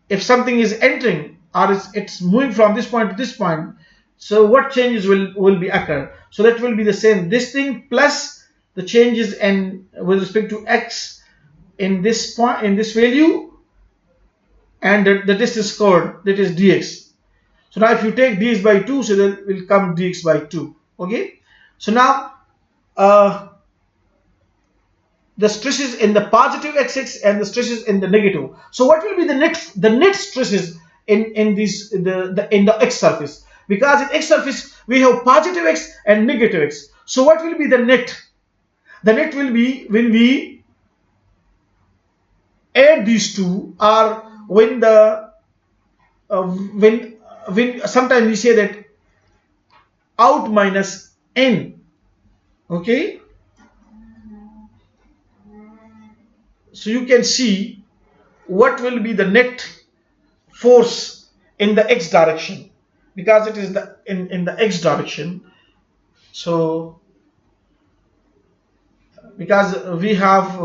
if something is entering or it's moving from this point to this point, so what changes will be occur? So that will be the same, this thing plus the changes in with respect to x in this point, in this value, and the distance covered, that is dx. So now if you take dx by 2, so then will come dx by 2. Okay, so now uh, the stresses in the positive x-axis and the stresses in the negative. So what will be the net stresses in this in the x surface? Because in x surface we have positive x and negative x. So what will be the net? The net will be when we add these two, or when the when sometimes we say that out minus n. Okay, so you can see what will be the net force in the x direction, because it is the in the x direction. So because we have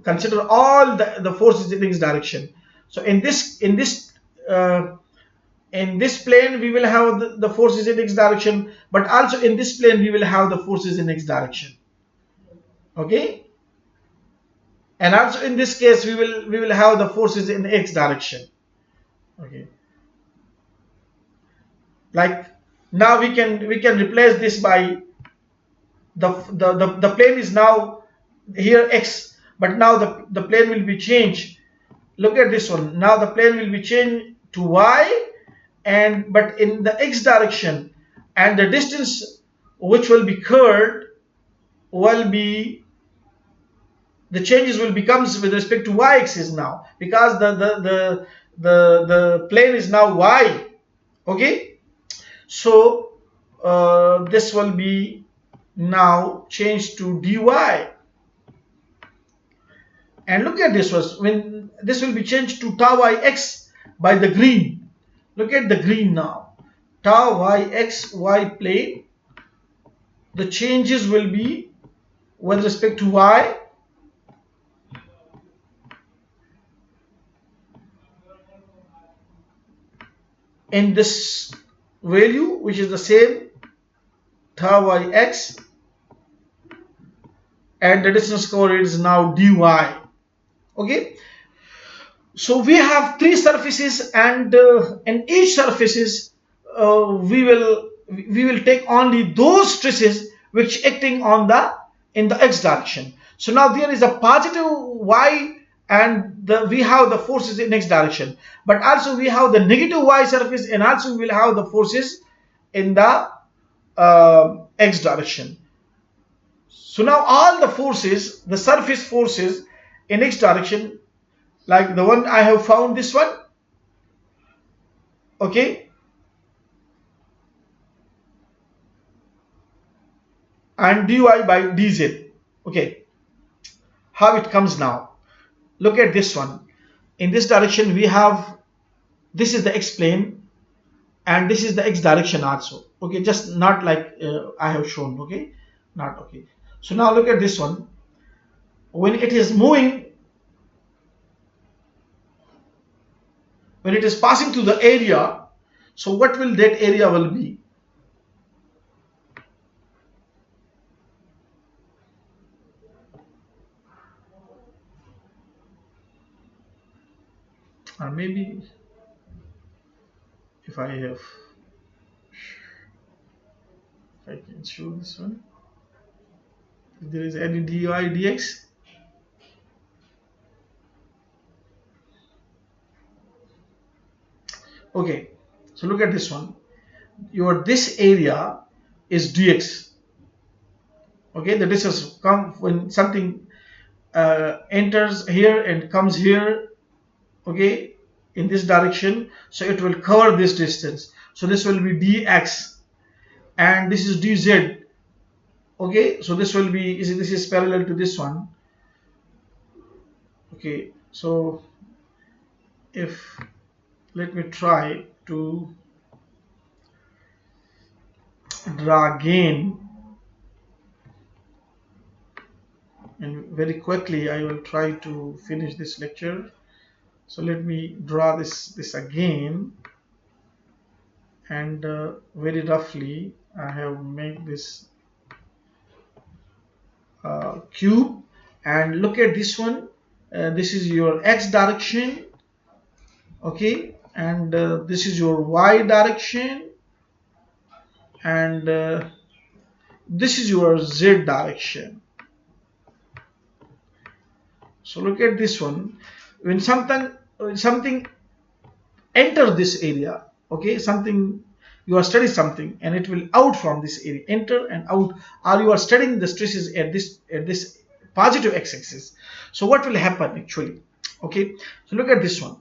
considered all the forces in x direction. So uh, in this plane we will have the forces in x direction, but also in this plane we will have the forces in x direction. Okay, and also in this case we will have the forces in x direction. Okay, like now we can replace this by the plane is now here x, but now the plane will be changed. Look at this one, now the plane will be changed to y, and but in the x direction, and the distance which will be curved will be, the changes will becomes with respect to y axis now, because the plane is now y. Okay, so this will be now changed to dy. And look at this was when this will be changed to tau yx by the green. Look at the green now. Tau yx y plane. The changes will be with respect to y, in this value, which is the same tau yx, and the distance covered is now dy. Okay, so we have three surfaces, and in each surfaces we will take only those stresses which acting on the in the x direction. So now there is a positive y, and we have the forces in x direction, but also we have the negative y surface, and also we will have the forces in the x direction. So now all the forces, the surface forces in x direction, like the one I have found, this one. Okay, and dy by dz. Okay, how it comes now? Look at this one. In this direction we have, this is the x plane, and this is the x direction also. Okay, just not like I have shown. Okay, not okay. So now look at this one. When it is moving, when it is passing through the area, so what will that area will be? Or maybe if I have, if I can show this one, if there is any dy dx. Okay, so look at this one. Your this area is dx. Okay, the distance come when something enters here and comes here. Okay, in this direction, so it will cover this distance. So this will be dx, and this is dz. Okay, so this will be, this is parallel to this one. Okay, so if, let me try to draw again. and very quickly I will try to finish this lecture. So let me draw this again, and very roughly I have made this cube. And look at this one. This is your x direction, okay, and this is your y direction, and this is your z direction. So look at this one. When something enter this area, okay, something, you are studying something and it will out from this area, enter and out, or you are studying the stresses at this positive x-axis. So what will happen actually? Okay, so look at this one.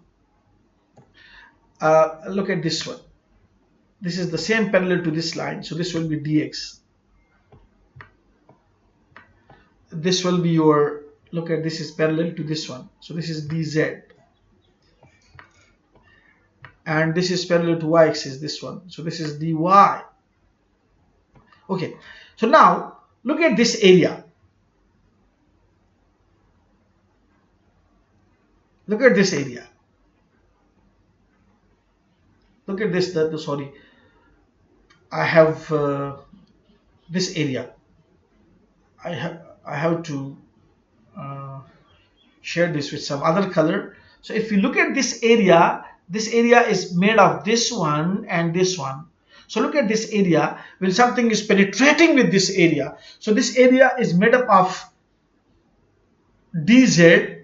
Look at this one. This is the same parallel to this line, so this will be dx. This will be your, look at, this is parallel to this one, so this is dz, and this is parallel to y-axis, this one, so this is dy. Okay, so now look at this area. Look at this area. Look at this. Sorry, I have this area. I have to share this with some other color. So if you look at this area is made of this one and this one. So look at this area. When something is penetrating with this area, so this area is made up of dz,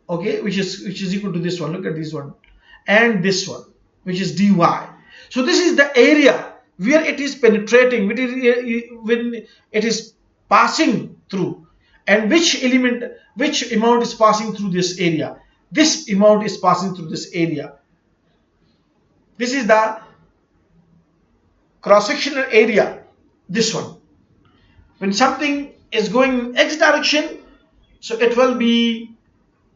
okay, which is equal to this one. Look at this one, and this one, which is dy. So this is the area where it is penetrating, when it is passing through, and which amount is passing through this area. This amount is passing through this area. This is the cross-sectional area, this one. When something is going in x direction, so it will be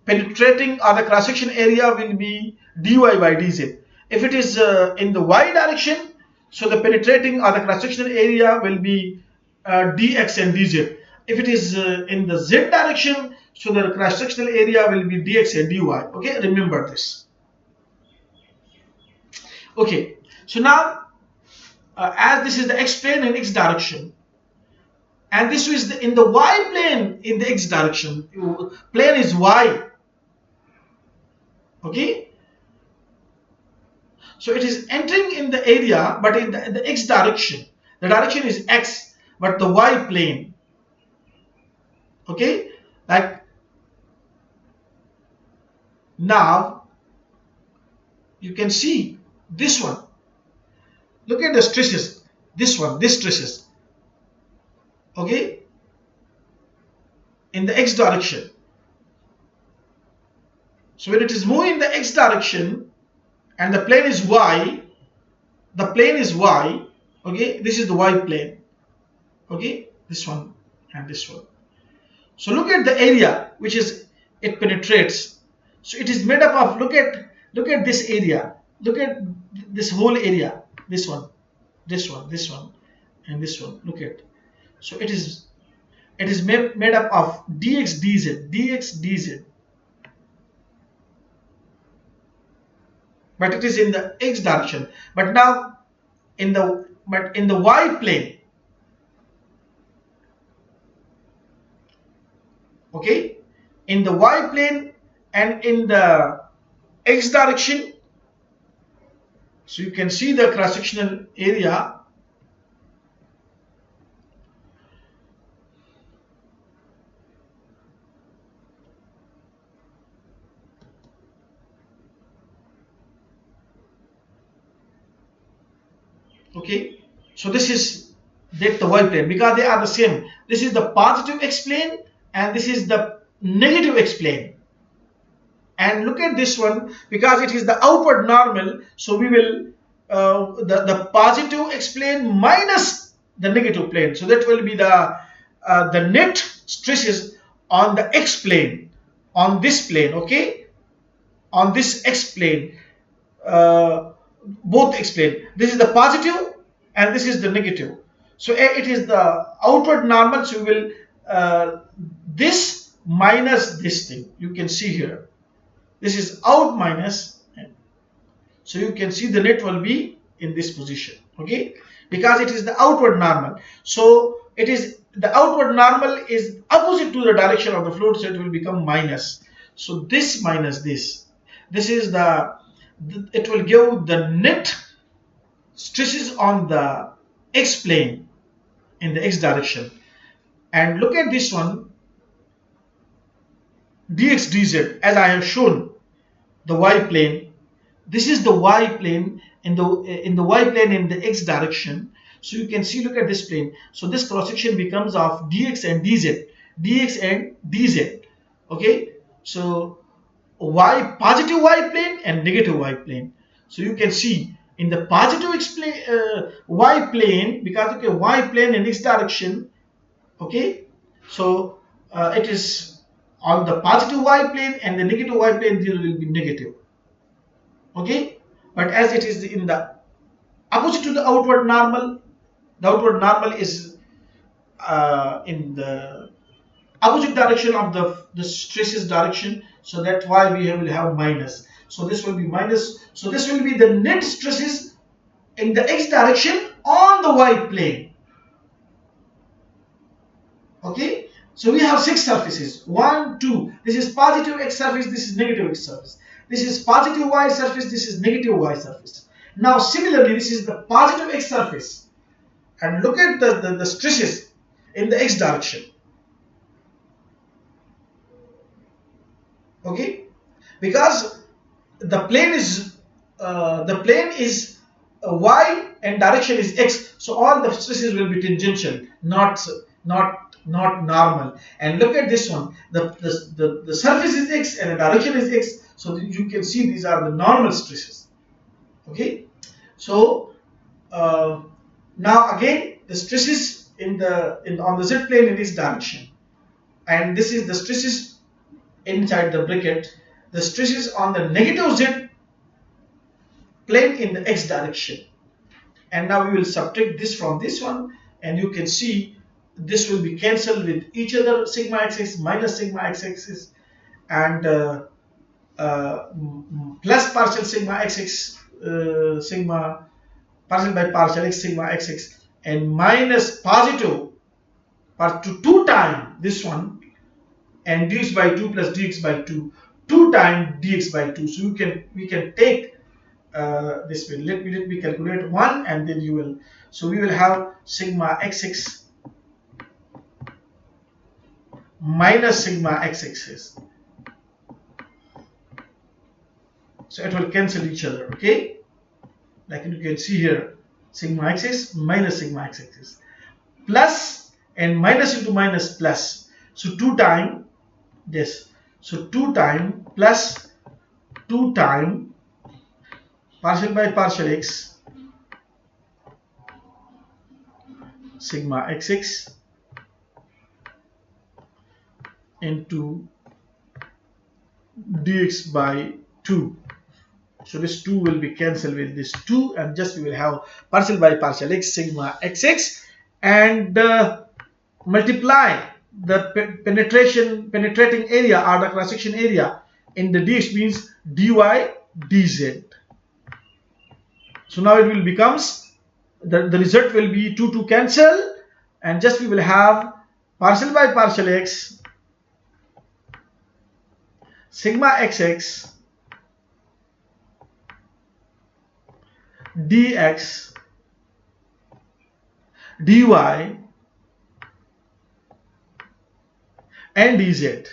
penetrating, or the cross-section area will be dy by dz. If it is in the y direction, so the penetrating or the cross-sectional area will be dx and dz. If it is in the z direction, so the cross-sectional area will be dx and dy. Okay, remember this. Okay, so now as this is the x plane in x direction, and this is in the y plane in the x direction, plane is y. Okay, so it is entering in the area, but in the x direction. The direction is x, but the y plane. Okay, like now you can see this one. Look at the stresses. This one, this stresses. Okay, in the x direction. So when it is moving in the x direction and the plane is y, the plane is y. Okay, this is the y plane. Okay, this one and this one. So look at the area which is it penetrates. So it is made up of, look at this area. Look at this whole area. This one, this one, this one, and this one. Look at. So it is made up of dx dz, but it is in the x direction. But now in the y plane. Okay, in the y plane and in the x direction, so you can see the cross-sectional area. Okay, so this is the y plane, because they are the same. This is the positive x plane and this is the negative x plane. And look at this one, because it is the outward normal, so we will the positive x plane minus the negative plane, so that will be the net stresses on the x plane, on this plane. Okay, on this x plane, both x plane. This is the positive and this is the negative. So it is the outward normal, so we will uh, this minus this thing. You can see here. This is out minus. So you can see the net will be in this position. Okay, because it is the outward normal. So it is the outward normal is opposite to the direction of the fluid, so it will become minus. So this minus this. This is it will give the net stresses on the x plane in the x direction. And look at this one, dx dz, as I have shown the y plane. This is the y plane in the y plane in the x direction. So you can see, look at this plane. So this cross section becomes of dx and dz, dx and dz. Okay, so y, positive y plane and negative y plane. So you can see in the positive y plane, because okay, y plane in x direction. Okay, so it is on the positive y plane, and the negative y plane there will be negative. Okay, but as it is in the opposite to the outward normal, the outward normal is in the opposite direction of the stresses direction, so that's why we will have minus. So this will be minus. So this will be the net stresses in the x direction on the y plane. Okay, so we have 6 surfaces. 1, 2. This is positive x surface, this is negative x surface. This is positive y surface, this is negative y surface. Now similarly, this is the positive x surface, and look at the stresses in the x direction. Okay, because the plane is y and direction is x, so all the stresses will be tangential, not normal. And look at this one, the surface is x and the direction is x, so you can see these are the normal stresses. Okay, so now again the stresses on the z plane in this direction, and this is the stresses inside the bracket, the stresses on the negative z plane in the x direction. And now we will subtract this from this one, and you can see this will be cancelled with each other, sigma x minus sigma x, and plus partial sigma x, sigma partial by partial x sigma x, and minus positive part to 2 times this one, and dx by 2 plus dx by 2, 2 times dx by 2. So we can take this way. Let me calculate 1, and then you will. So we will have sigma x minus sigma x. So it will cancel each other. Okay, like you can see here, sigma x minus sigma x, plus and minus into minus plus. So 2 times this. So 2 times plus 2 times partial by partial x sigma x into dx by 2. So this 2 will be cancelled with this 2, and just we will have partial by partial x sigma x, and multiply the penetrating area or the cross section area in the dx means dy dz. So now it will becomes the result will be 2 cancel, and just we will have partial by partial x sigma x dx dy and dz.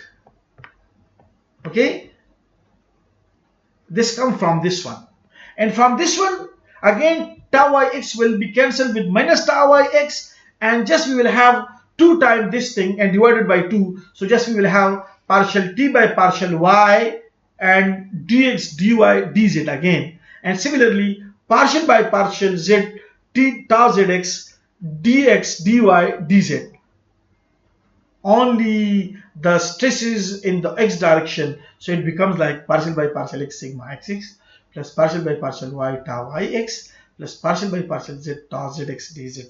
Okay, this comes from this one, and from this one again tau yx will be cancelled with minus tau yx, and just we will have 2 times this thing and divided by 2. So just we will have partial t by partial y and dx dy dz again, and similarly partial by partial z t tau zx dx dy dz. Only the stresses in the x direction, so it becomes like partial by partial x sigma x plus partial by partial y tau ix plus partial by partial z tau zx dz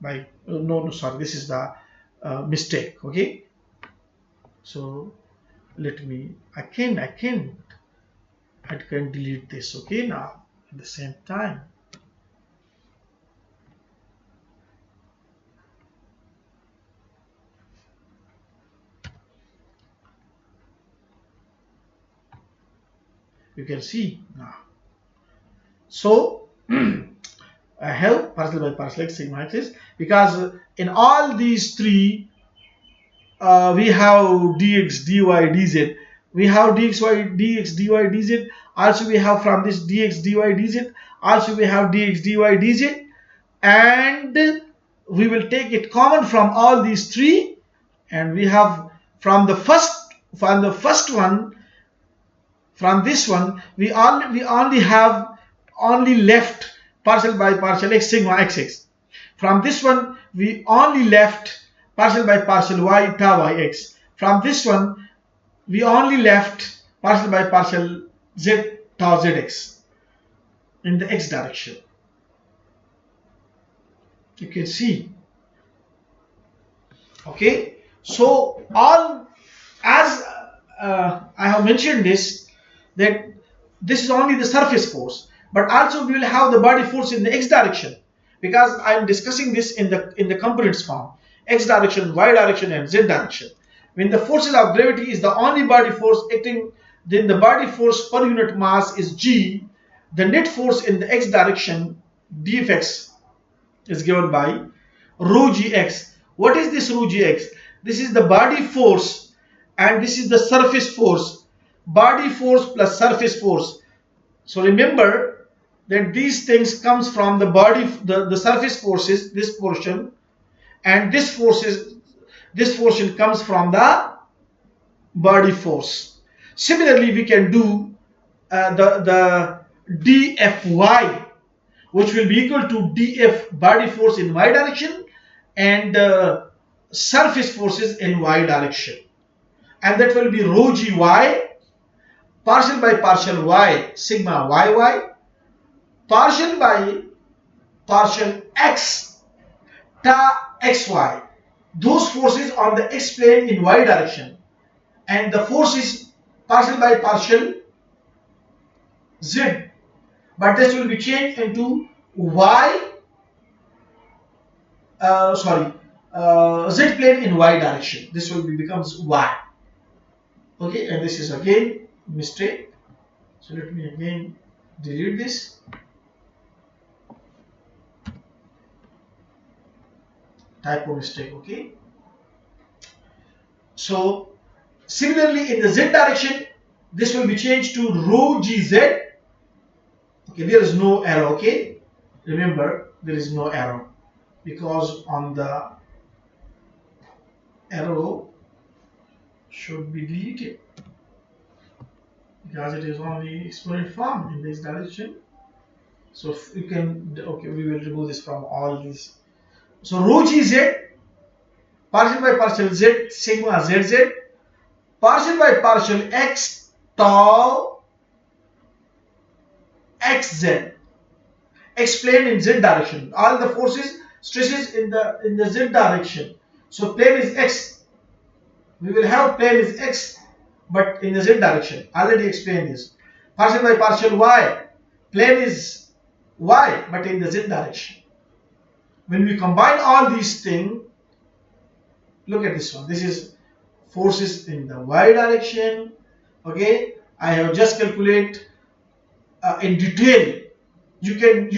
by sorry, this is the mistake. Okay, so let me, I can delete this. Okay, now at the same time, you can see now. So I have partial by partial x sigma x because in all these three we have dx, dy, dz. We have dx, dy, dz. Also, we have from this dx, dy, dz. Also, we have dx, dy, dz. And we will take it common from all these three. And we have from the first one, from this one, we only have only left partial by partial x sigma xx. From this one, we only left partial by partial y tau yx. From this one, we only left partial by partial z tau zx in the x direction. You can see. Okay, so all, as I have mentioned this, that this is only the surface force, but also we will have the body force in the x direction, because I am discussing this in the components form: x direction, y direction, and z direction. When the forces of gravity is the only body force acting, then the body force per unit mass is g. The net force in the x direction, dfx, is given by rho gx. What is this rho gx? This is the body force and this is the surface force. Body force plus surface force. So remember that these things comes from the body, the surface forces, this portion, and this portion comes from the body force. Similarly, we can do the dfy, which will be equal to df, body force in y direction, and surface forces in y direction, and that will be rho gy partial by partial y sigma yy partial by partial x ta xy. Those forces on the x plane in y direction, and the force is partial by partial z, but this will be changed into y, z plane in y direction. This will be becomes y. Okay, and this is again mistake. So let me again delete this. Typo mistake. Okay. So similarly in the z direction, this will be changed to rho gz. Okay, there is no arrow. Okay, remember there is no arrow, because on the arrow should be deleted, because it is only exponent form in this direction. So if you can, okay, we will remove this from all these. So rho gz partial by partial z sigma zz partial by partial x tau xz, explained in z direction. All the forces, stresses in the z direction. So plane is x. We will have plane is x, but in the z direction. Already explained this. Partial by partial y, plane is y, but in the z direction. When we combine all these things, look at this one. This is forces in the y direction. Okay, I have just calculate in detail. You can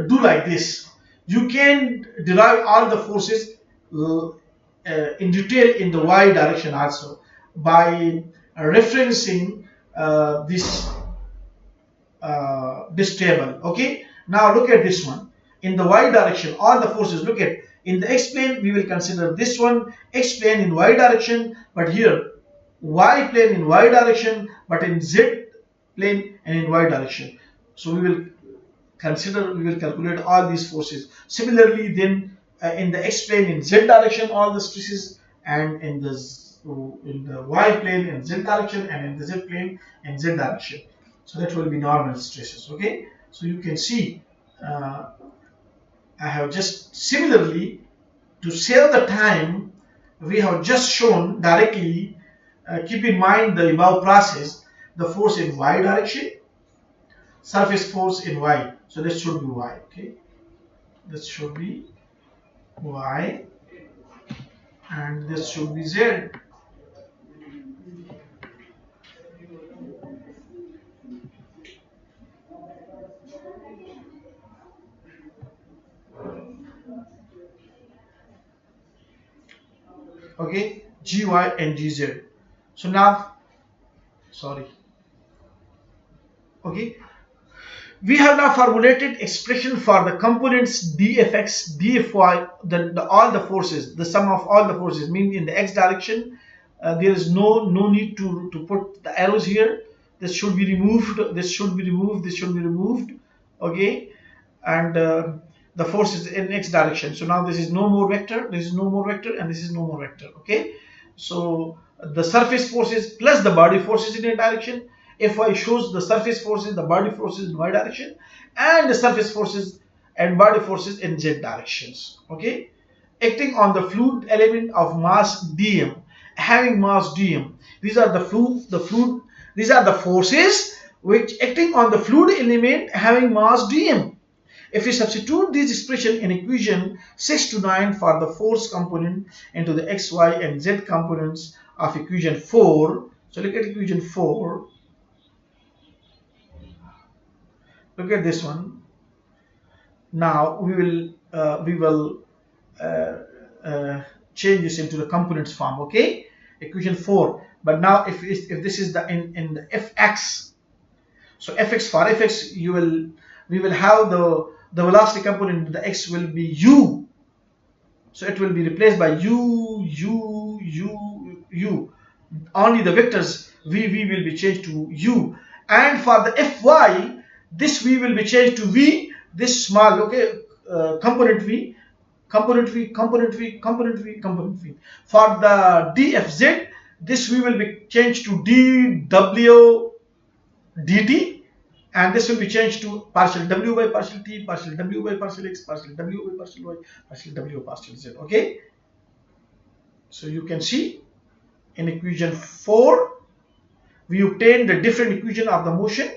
do like this. You can derive all the forces in detail in the y direction also by referencing this table. Okay, now look at this one. In the y direction, all the forces, look at, in the x plane we will consider this one x plane in y direction, but here y plane in y direction, but in z plane and in y direction. So we will calculate all these forces. Similarly, then in the x plane in z direction all the stresses, and in the y plane in z direction, and in the z plane in z direction. So that will be normal stresses. Okay, so you can see I have just similarly, to save the time, we have just shown directly, keep in mind the above process, the force in y direction, surface force in y. So this should be y, okay? This should be y and this should be z. Okay, gy and gz. So now, sorry, okay, we have now formulated expression for the components dfx, dfy, all the forces, the sum of all the forces, meaning in the x direction. There is no need to put the arrows here. This should be removed. This should be removed. This should be removed. Okay, and the force is in x direction. So now this is no more vector, this is no more vector, and this is no more vector. Okay, so the surface forces plus the body forces in a direction. Fy shows the surface forces, the body forces in y direction, and the surface forces and body forces in z directions. Okay, acting on the fluid element of mass dm, having mass dm. These are these are the forces which acting on the fluid element having mass dm. If we substitute this expression in equation 6 to 9 for the force component into the x, y, and z components of equation 4, so look at equation 4, look at this one. Now we will uh, change this into the components form. Okay, equation 4. But now if this is the in the fx, so fx, for fx we will have the velocity component, the x will be u. So it will be replaced by u, u, u, u. Only the vectors v will be changed to u. And for the fy, this v will be changed to v, this small, okay, component v, component v, component v, component v, component v. For the dfz, this v will be changed to dw dt, and this will be changed to partial w by partial t, partial w by partial x, partial w by partial y, partial w by partial z. Okay, so you can see in equation 4 we obtain the different equation of the motion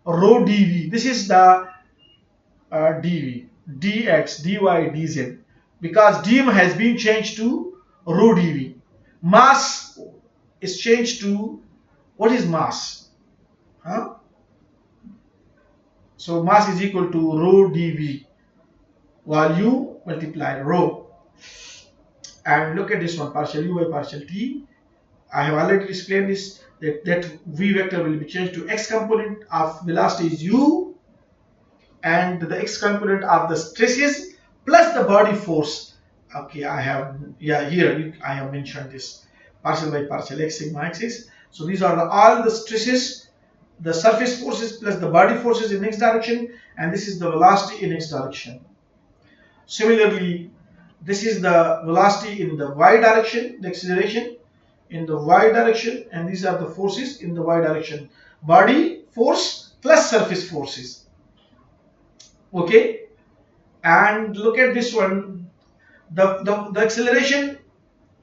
rho dv. This is the dv, dx, dy, dz, because dm has been changed to rho dv. Mass is changed to, what is mass? Huh? So mass is equal to rho dv, while u multiply rho. And look at this one, partial u by partial t. I have already explained this, that v vector will be changed to x component of velocity is u, and the x component of the stresses plus the body force. Okay, I have, yeah, here I have mentioned this partial by partial x sigma axis. So these are all the stresses, the surface forces plus the body forces in x direction, and this is the velocity in x direction. Similarly, this is the velocity in the y direction, the acceleration in the y direction, and these are the forces in the y direction, body force plus surface forces. Okay, and look at this one, the acceleration,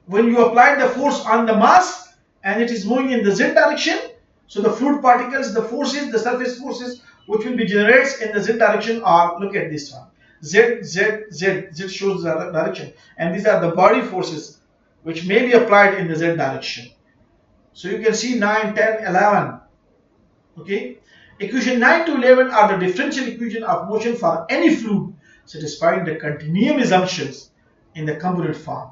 when you apply the force on the mass and it is moving in the z direction, so the fluid particles, the forces, the surface forces which will be generated in the z direction are, look at this one, z, z, z, z shows the direction, and these are the body forces which may be applied in the z direction. So you can see 9, 10, 11. Okay, equation 9 to 11 are the differential equation of motion for any fluid satisfying the continuum assumptions in the component form.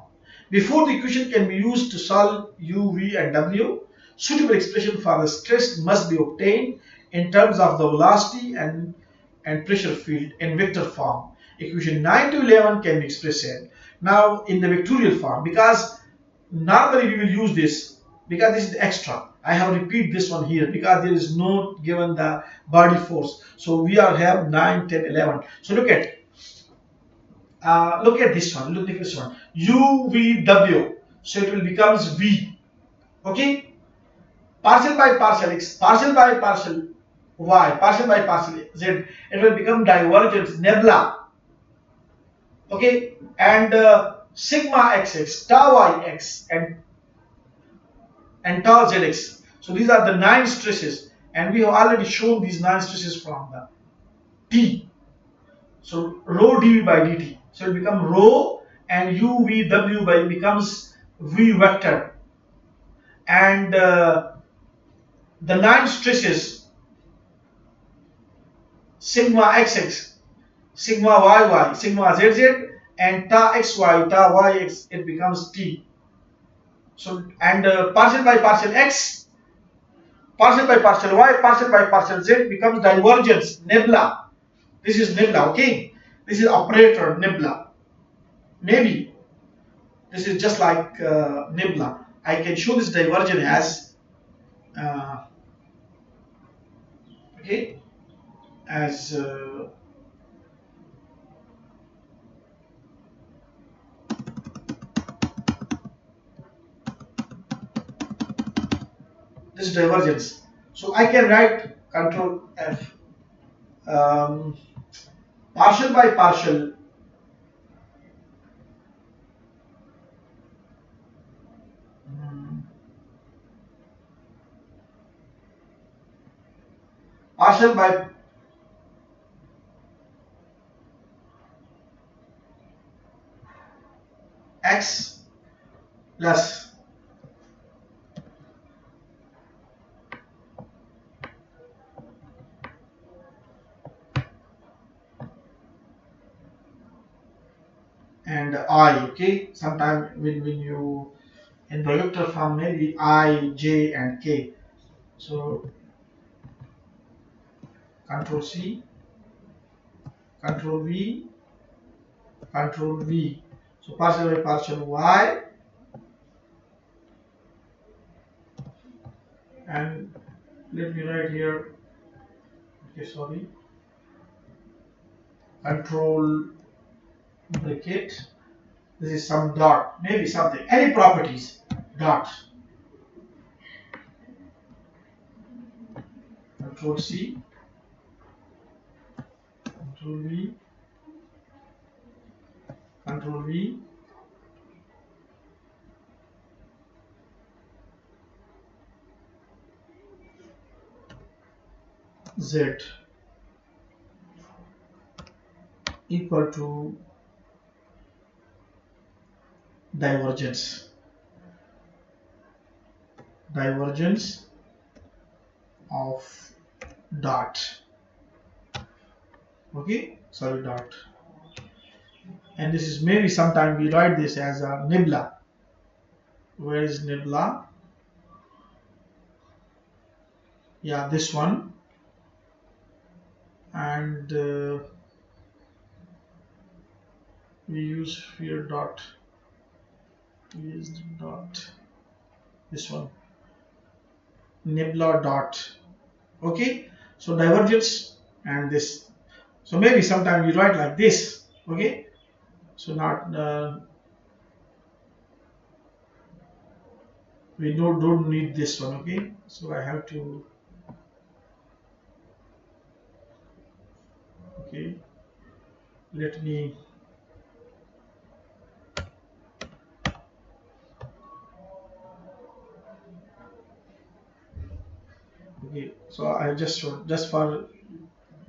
Before the equation can be used to solve u, v, and w, suitable expression for the stress must be obtained in terms of the velocity and pressure field in vector form. Equation 9 to 11 can be expressed now in the vectorial form, because normally we will use this, because this is the extra. I have repeat this one here because there is no given the body force. So we are have 9, 10, 11. So look at this one. Look at this one. U, V, W. So it will becomes V. Okay. Partial by partial x, partial by partial y, partial by partial z. It will become divergence, nebula. Okay, and sigma xx, tau yx, and tau zx. So these are the 9 stresses, and we have already shown these 9 stresses from the t. So rho dv by dt. So it becomes rho, and u v w by becomes v vector, and the 9 stresses, sigma xx, sigma yy, sigma zz, and tau xy, tau yx, it becomes t. So and partial by partial x, partial by partial y, partial by partial z becomes divergence, nebula. This is nebula, okay? This is operator nebula. Maybe this is just like nebula. I can show this divergence as uh, okay, as this divergence. So I can write control F, um, partial by partial, mm, partial by x plus and I. Okay, sometimes when you in projector form, maybe I, J, and K. So control C, control V, control V. So partial by partial Y, and let me write here. Okay, sorry. Control bracket. This is some dot, maybe something. Any properties, dot. Control C, control V, control V, Z equal to divergence. Divergence of dot. Okay, sorry, dot. And this is maybe sometime we write this as a nebula. Where is nebula? Yeah, this one. And we use here dot. We use dot. This one. Nebula dot. Okay, so divergence and this. So maybe sometime we write like this. Okay, so not we don't need this one. Okay, so I have to. Okay, let me. Okay, so I just for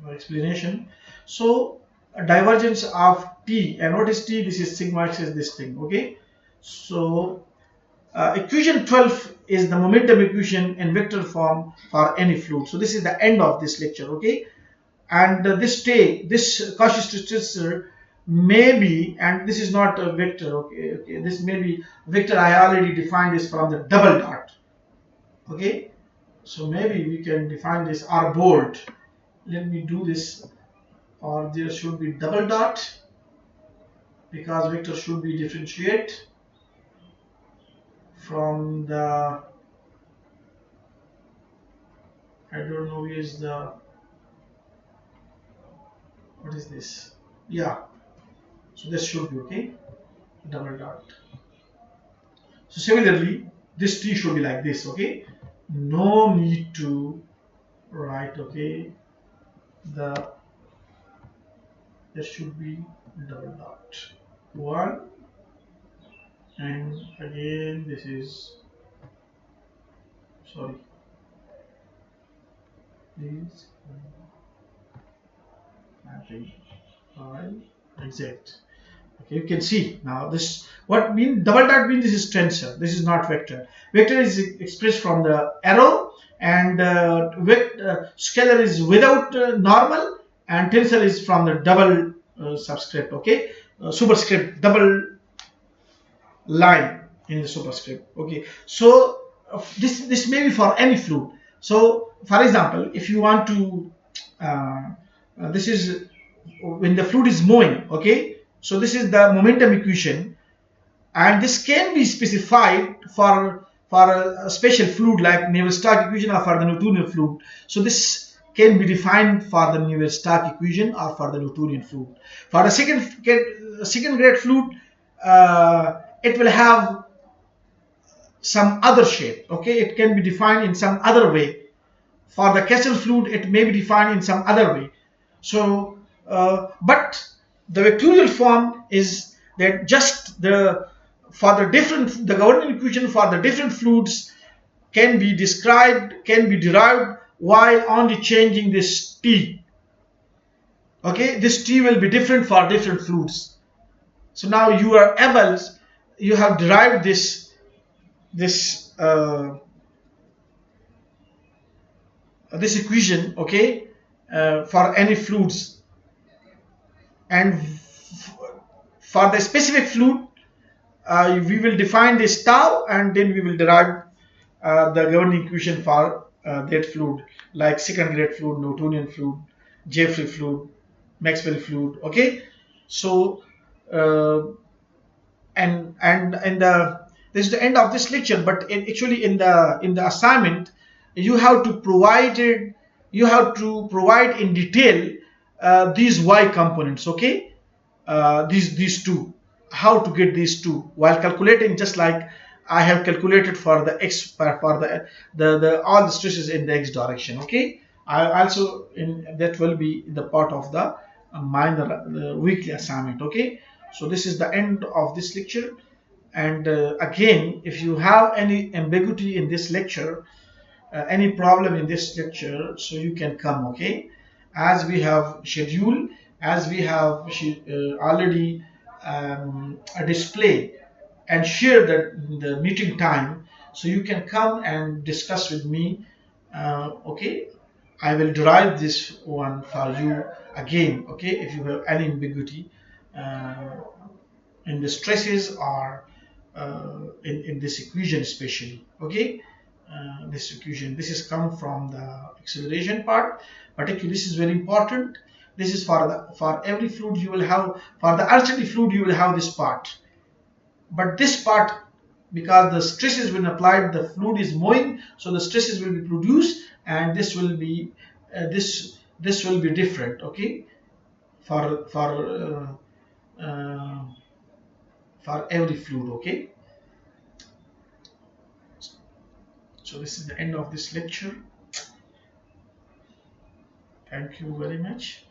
explanation. So a divergence of t, and what is t? This is sigma x is this thing. Okay, so equation 12 is the momentum equation in vector form for any fluid. So this is the end of this lecture. Okay, and this Cauchy stressor may be, and this is not a vector. Okay, this may be vector. I already defined this from the double dot. Okay, so maybe we can define this r bold. Let me do this, or there should be double dot, because vector should be differentiate from the, I don't know where is the, what is this, yeah, so this should be okay, double dot. So similarly this t should be like this. Okay, no need to write. Okay, the, there should be double dot 1, and again this is, sorry, please adding 5 exact. Okay, you can see now this, what mean double dot means this is tensor, this is not vector. Vector is expressed from the arrow, and scalar is without normal, and tensor is from the double subscript, okay, superscript, double line in the superscript. Okay, so this may be for any fluid. So for example, if you want to this is when the fluid is moving, okay, so this is the momentum equation, and this can be specified for a special fluid like Navier-Stokes equation or for the Newtonian fluid. So this can be defined for the Navier-Stokes equation or for the Newtonian fluid. For the second grade fluid, it will have some other shape. Okay, it can be defined in some other way. For the Kessel fluid, it may be defined in some other way. So, but the vectorial form is that just the governing equation for the different fluids can be described, can be derived while only changing this t. Okay, this t will be different for different fluids. So now you are able, you have derived this this equation, okay, for any fluids, and for the specific fluid we will define this tau, and then we will derive the governing equation for that fluid, like second grade fluid, Newtonian fluid, Jeffrey fluid, Maxwell fluid. Okay, so and this is the end of this lecture, but actually in the assignment you have to provide it, you have to provide in detail these y components. Okay, these two, how to get these two while calculating, just like I have calculated for the x, for the all the stresses in the x direction. Okay, I also, in that will be the part of the minor weekly assignment. Okay, so this is the end of this lecture, and again, if you have any ambiguity in this lecture, any problem in this lecture, so you can come. Okay, as we have scheduled, as we have already a display and share the meeting time, so you can come and discuss with me. Okay, I will derive this one for you again. Okay, if you have any ambiguity uh, in the stresses or in this equation especially. Okay, this equation, this is come from the acceleration part, particularly this is very important. This is for every fluid you will have, for the unsteady fluid you will have this part, but this part, because the stresses when applied, the fluid is moving, so the stresses will be produced, and this will be this will be different. Okay, uh, for every fluid. Okay, so this is the end of this lecture. Thank you very much.